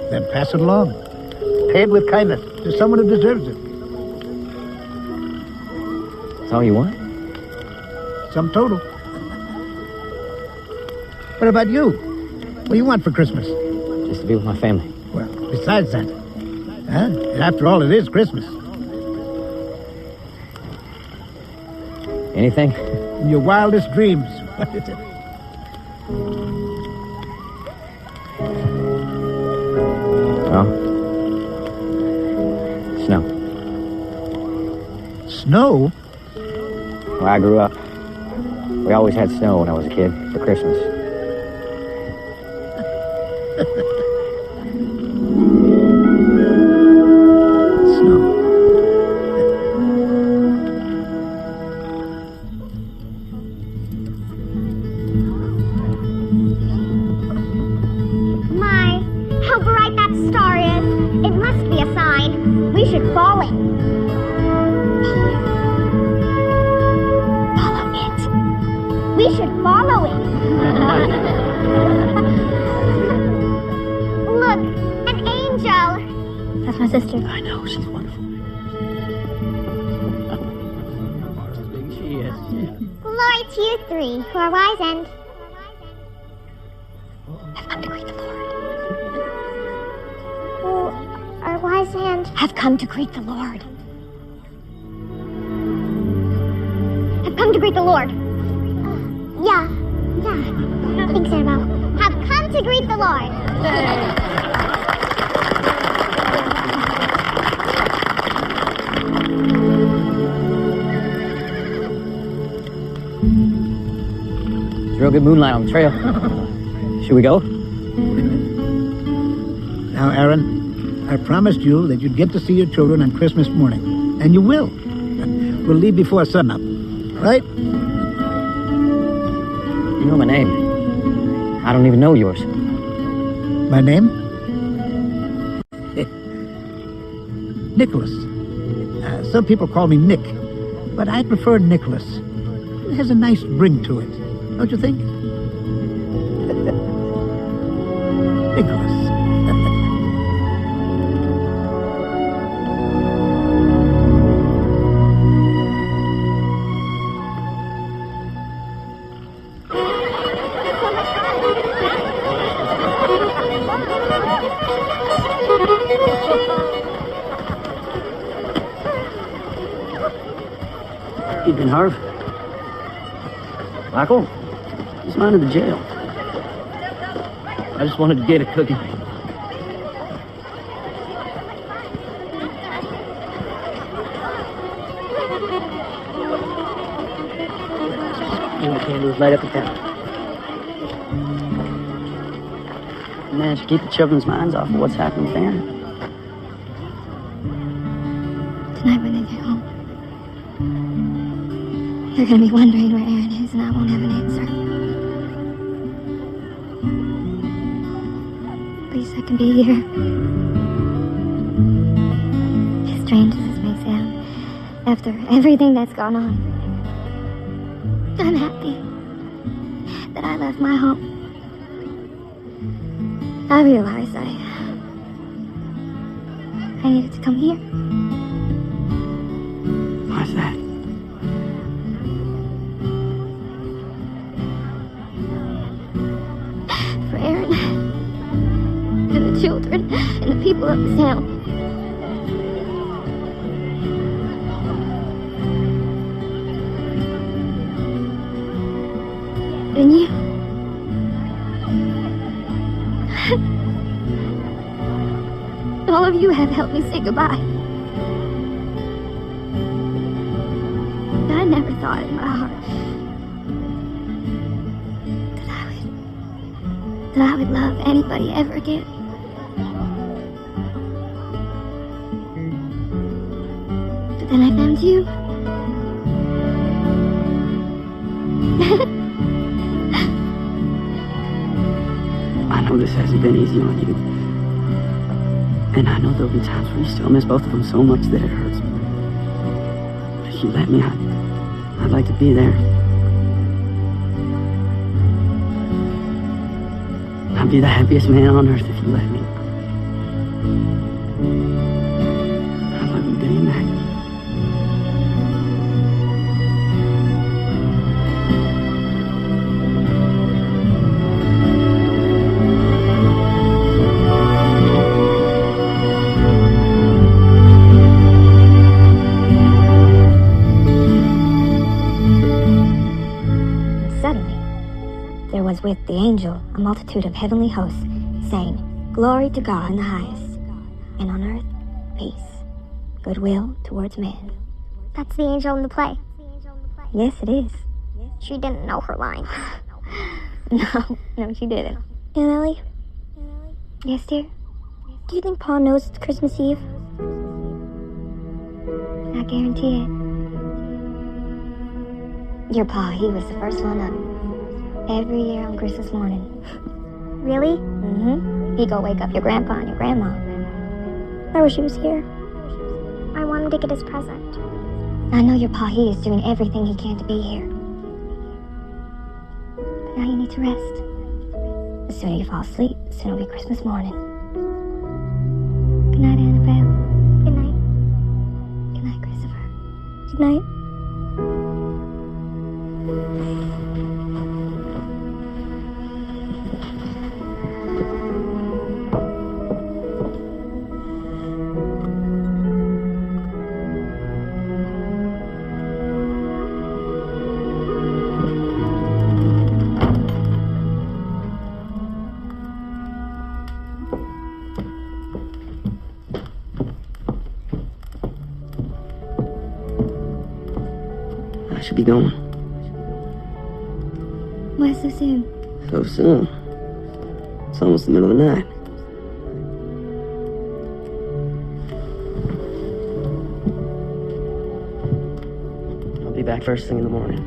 Then pass it along. Pay it with kindness to someone who deserves it. That's all you want? Sum total. What about you? What do you want for Christmas? Just to be with my family. Well, besides that. Huh? After all, it is Christmas. Anything? In your wildest dreams. What is it? Well, snow. Snow? Where I grew up, we always had snow when I was a kid for Christmas. My, how bright that star is. It must be a sign. We should follow it. Follow it. We should follow it. Look, an angel. That's my sister. I know, she's wonderful. She is. Glory to you three, who are wise and... Have come to greet the Lord. who are wise and... Have come to greet the Lord. Have come to greet the Lord. Yeah. Thanks, Annabelle. Have come to greet the Lord. It's real good moonlight on the trail. Should we go? Now, Aaron, I promised you that you'd get to see your children on Christmas morning. And you will. We'll leave before sunup. Right? You know my name. I don't even know yours. My name? Nicholas. Some people call me Nick, but I prefer Nicholas. It has a nice ring to it, don't you think? Nicholas. Evening, Harv. Michael? He's mine in the jail. I just wanted to get a cookie. And the candles light up the town. Managed to keep the children's minds off of what's happening with Aaron. Tonight when they get home, they're gonna be wondering where Aaron is, and I won't have an answer. At least I can be here. As strange as this may sound, after everything that's gone on, I'm happy that I left my home. I realized I needed to come here. Why's that? For Aaron and the children and the people of the town. And you. All of you have helped me say goodbye. I never thought in my heart that I would love anybody ever again. But then I found you. I know this hasn't been easy on you. And I know there'll be times where you still miss both of them so much that it hurts. But if you let me, I'd like to be there. I'd be the happiest man on earth if you let me. I love you, Benny Mac. with the angel a multitude of heavenly hosts, saying, Glory to God in the highest, and on earth peace, goodwill towards men. That's the angel in the play. Yes, it is. She didn't know her line. No, she didn't. Aunt Ellie, Yes, dear? do you think Pa knows it's Christmas Eve? I guarantee it. Your pa, he was the first one up. Every year on Christmas morning. Really? Mm-hmm. He'd go wake up your grandpa and your grandma. I wish he was here. I want him to get his present. I know your pa, he is doing everything he can to be here. But now you need to rest. The sooner you fall asleep, the sooner it'll be Christmas morning. Good night, Annabelle. Good night. Good night, Christopher. Good night. I should be going. Why so soon? So soon. It's almost the middle of the night. I'll be back first thing in the morning.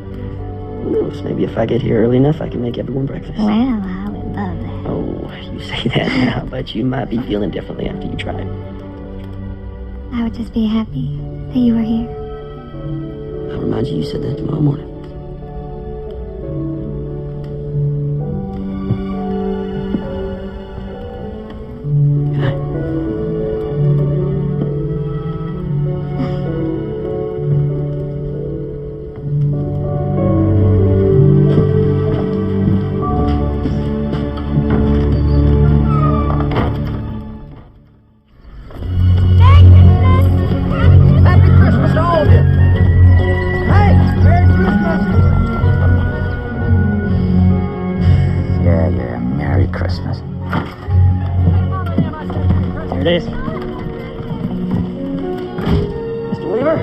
Who knows? Maybe if I get here early enough, I can make everyone breakfast. Well, I would love that. Oh, you say that now, but you might be feeling differently after you try it. I would just be happy that you were here. I'll remind you said that tomorrow morning. Good night. Happy Christmas to all of you. Hey, Merry Christmas. Yeah, Merry Christmas. Here it is. Mr. Weaver,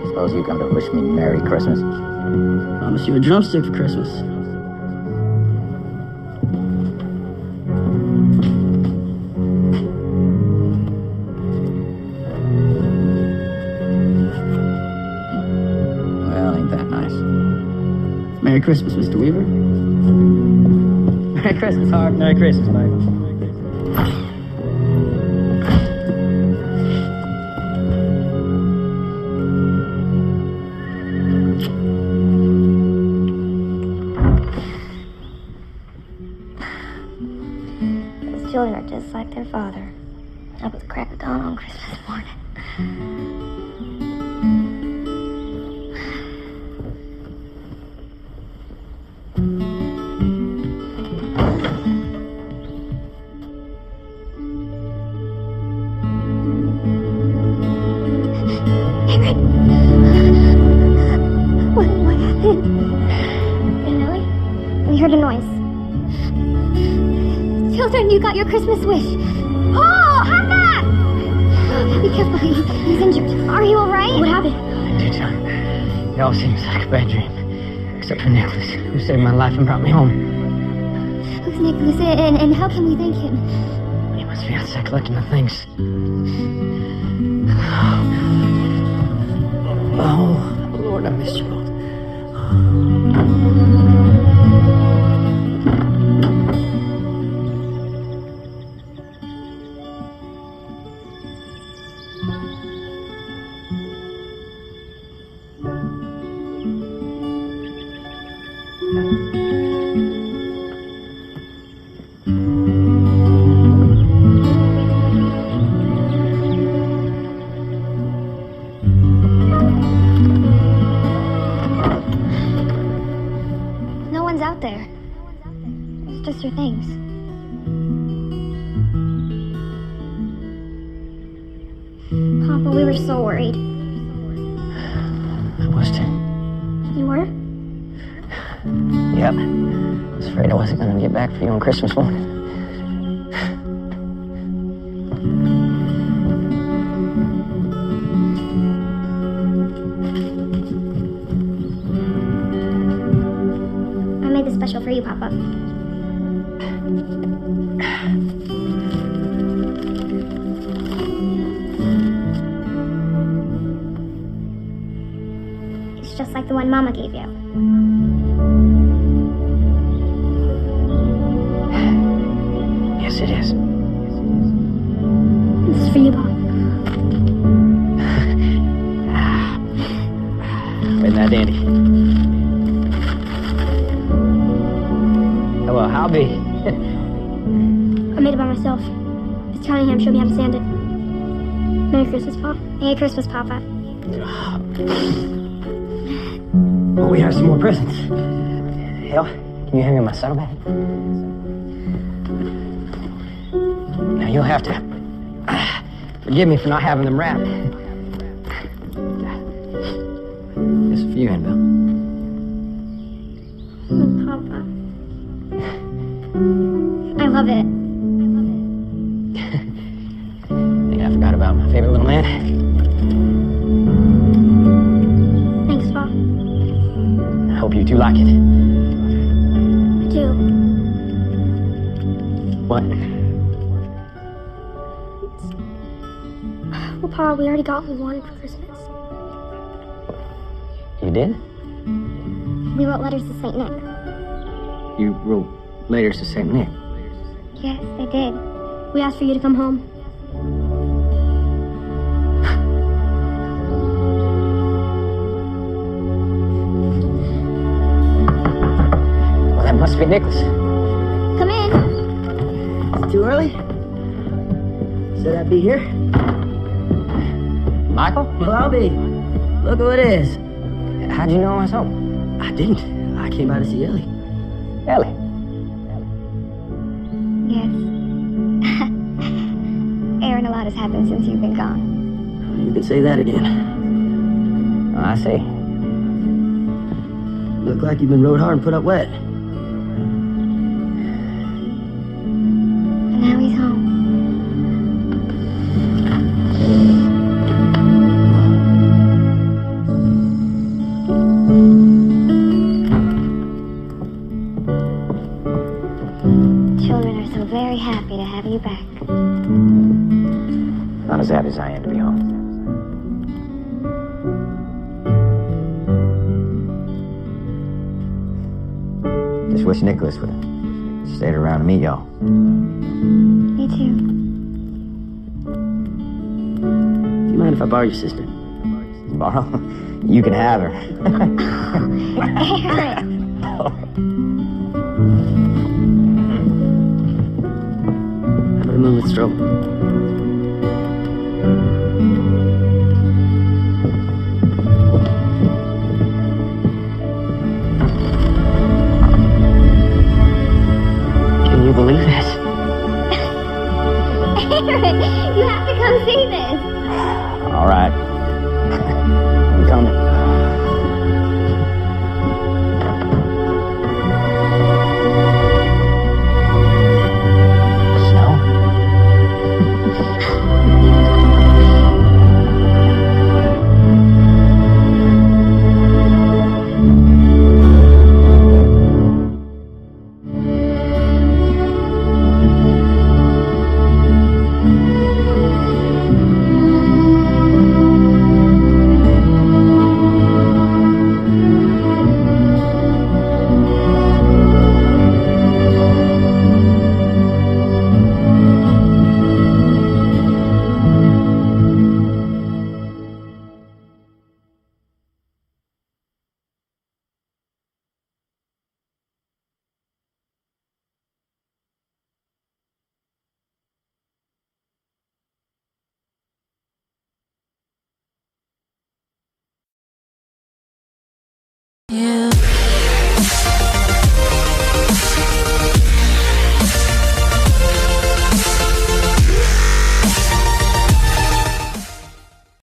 suppose you come to wish me Merry Christmas. Promise you a drumstick for Christmas. Well, ain't that nice? Merry Christmas, Mr. Weaver. Merry Christmas, Hart. Merry Christmas, baby. These children are just like their father. Up with the crack of dawn on Christmas morning. Aaron! What happened? Aunt Ellie, we heard a noise. Children, you got your Christmas wish. Oh, Hannah! Be careful, he's injured. Are you all right? What happened? Dear John, it all seems like a bad dream. Except for Nicholas, who saved my life and brought me home. Who's Nicholas, and how can we thank him? He must be outside collecting the things. Oh, Lord, I missed you both. No one's out there. It's just your things. Papa, we were so worried. I was too. You were? Yep. I was afraid I wasn't going to get back for you on Christmas morning. I made this special for you, Papa. It's just like the one Mama gave you. Yes, it is. This is for you, Pop. Isn't that dandy? Oh, well, how be? I made it by myself. Miss Cunningham showed me how to sand it. Merry Christmas, Pop. Merry Christmas, Papa. Well, we have some more presents. Hell, can you hand me my saddlebag? Now, you'll have to forgive me for not having them wrapped. This is for you, Annabelle. Papa. I love it. Think I forgot about my favorite little man? Thanks, Pop. I hope you two like it. I do. What? Well, Pa, we already got what we wanted for Christmas. You did? We wrote letters to St. Nick. You wrote letters to St. Nick? Yes, they did. We asked for you to come home. Well, that must be Nicholas. Come in. It's too early? Said I'd be here? Michael? Well, I'll be. Look who it is. How'd you know I was home? I didn't. I came by to see Ellie. Ellie? Yes. Aaron, a lot has happened since you've been gone. You can say that again. Oh, I see. Look like you've been rode hard and put up wet. And now he's home. Children are so very happy to have you back. Not as happy as I am to be home. Just wish Nicholas would have stayed around to meet y'all. Me too. Do you mind if I borrow your sister? Borrow? You can have her. Aaron! How about a moonlit stroll?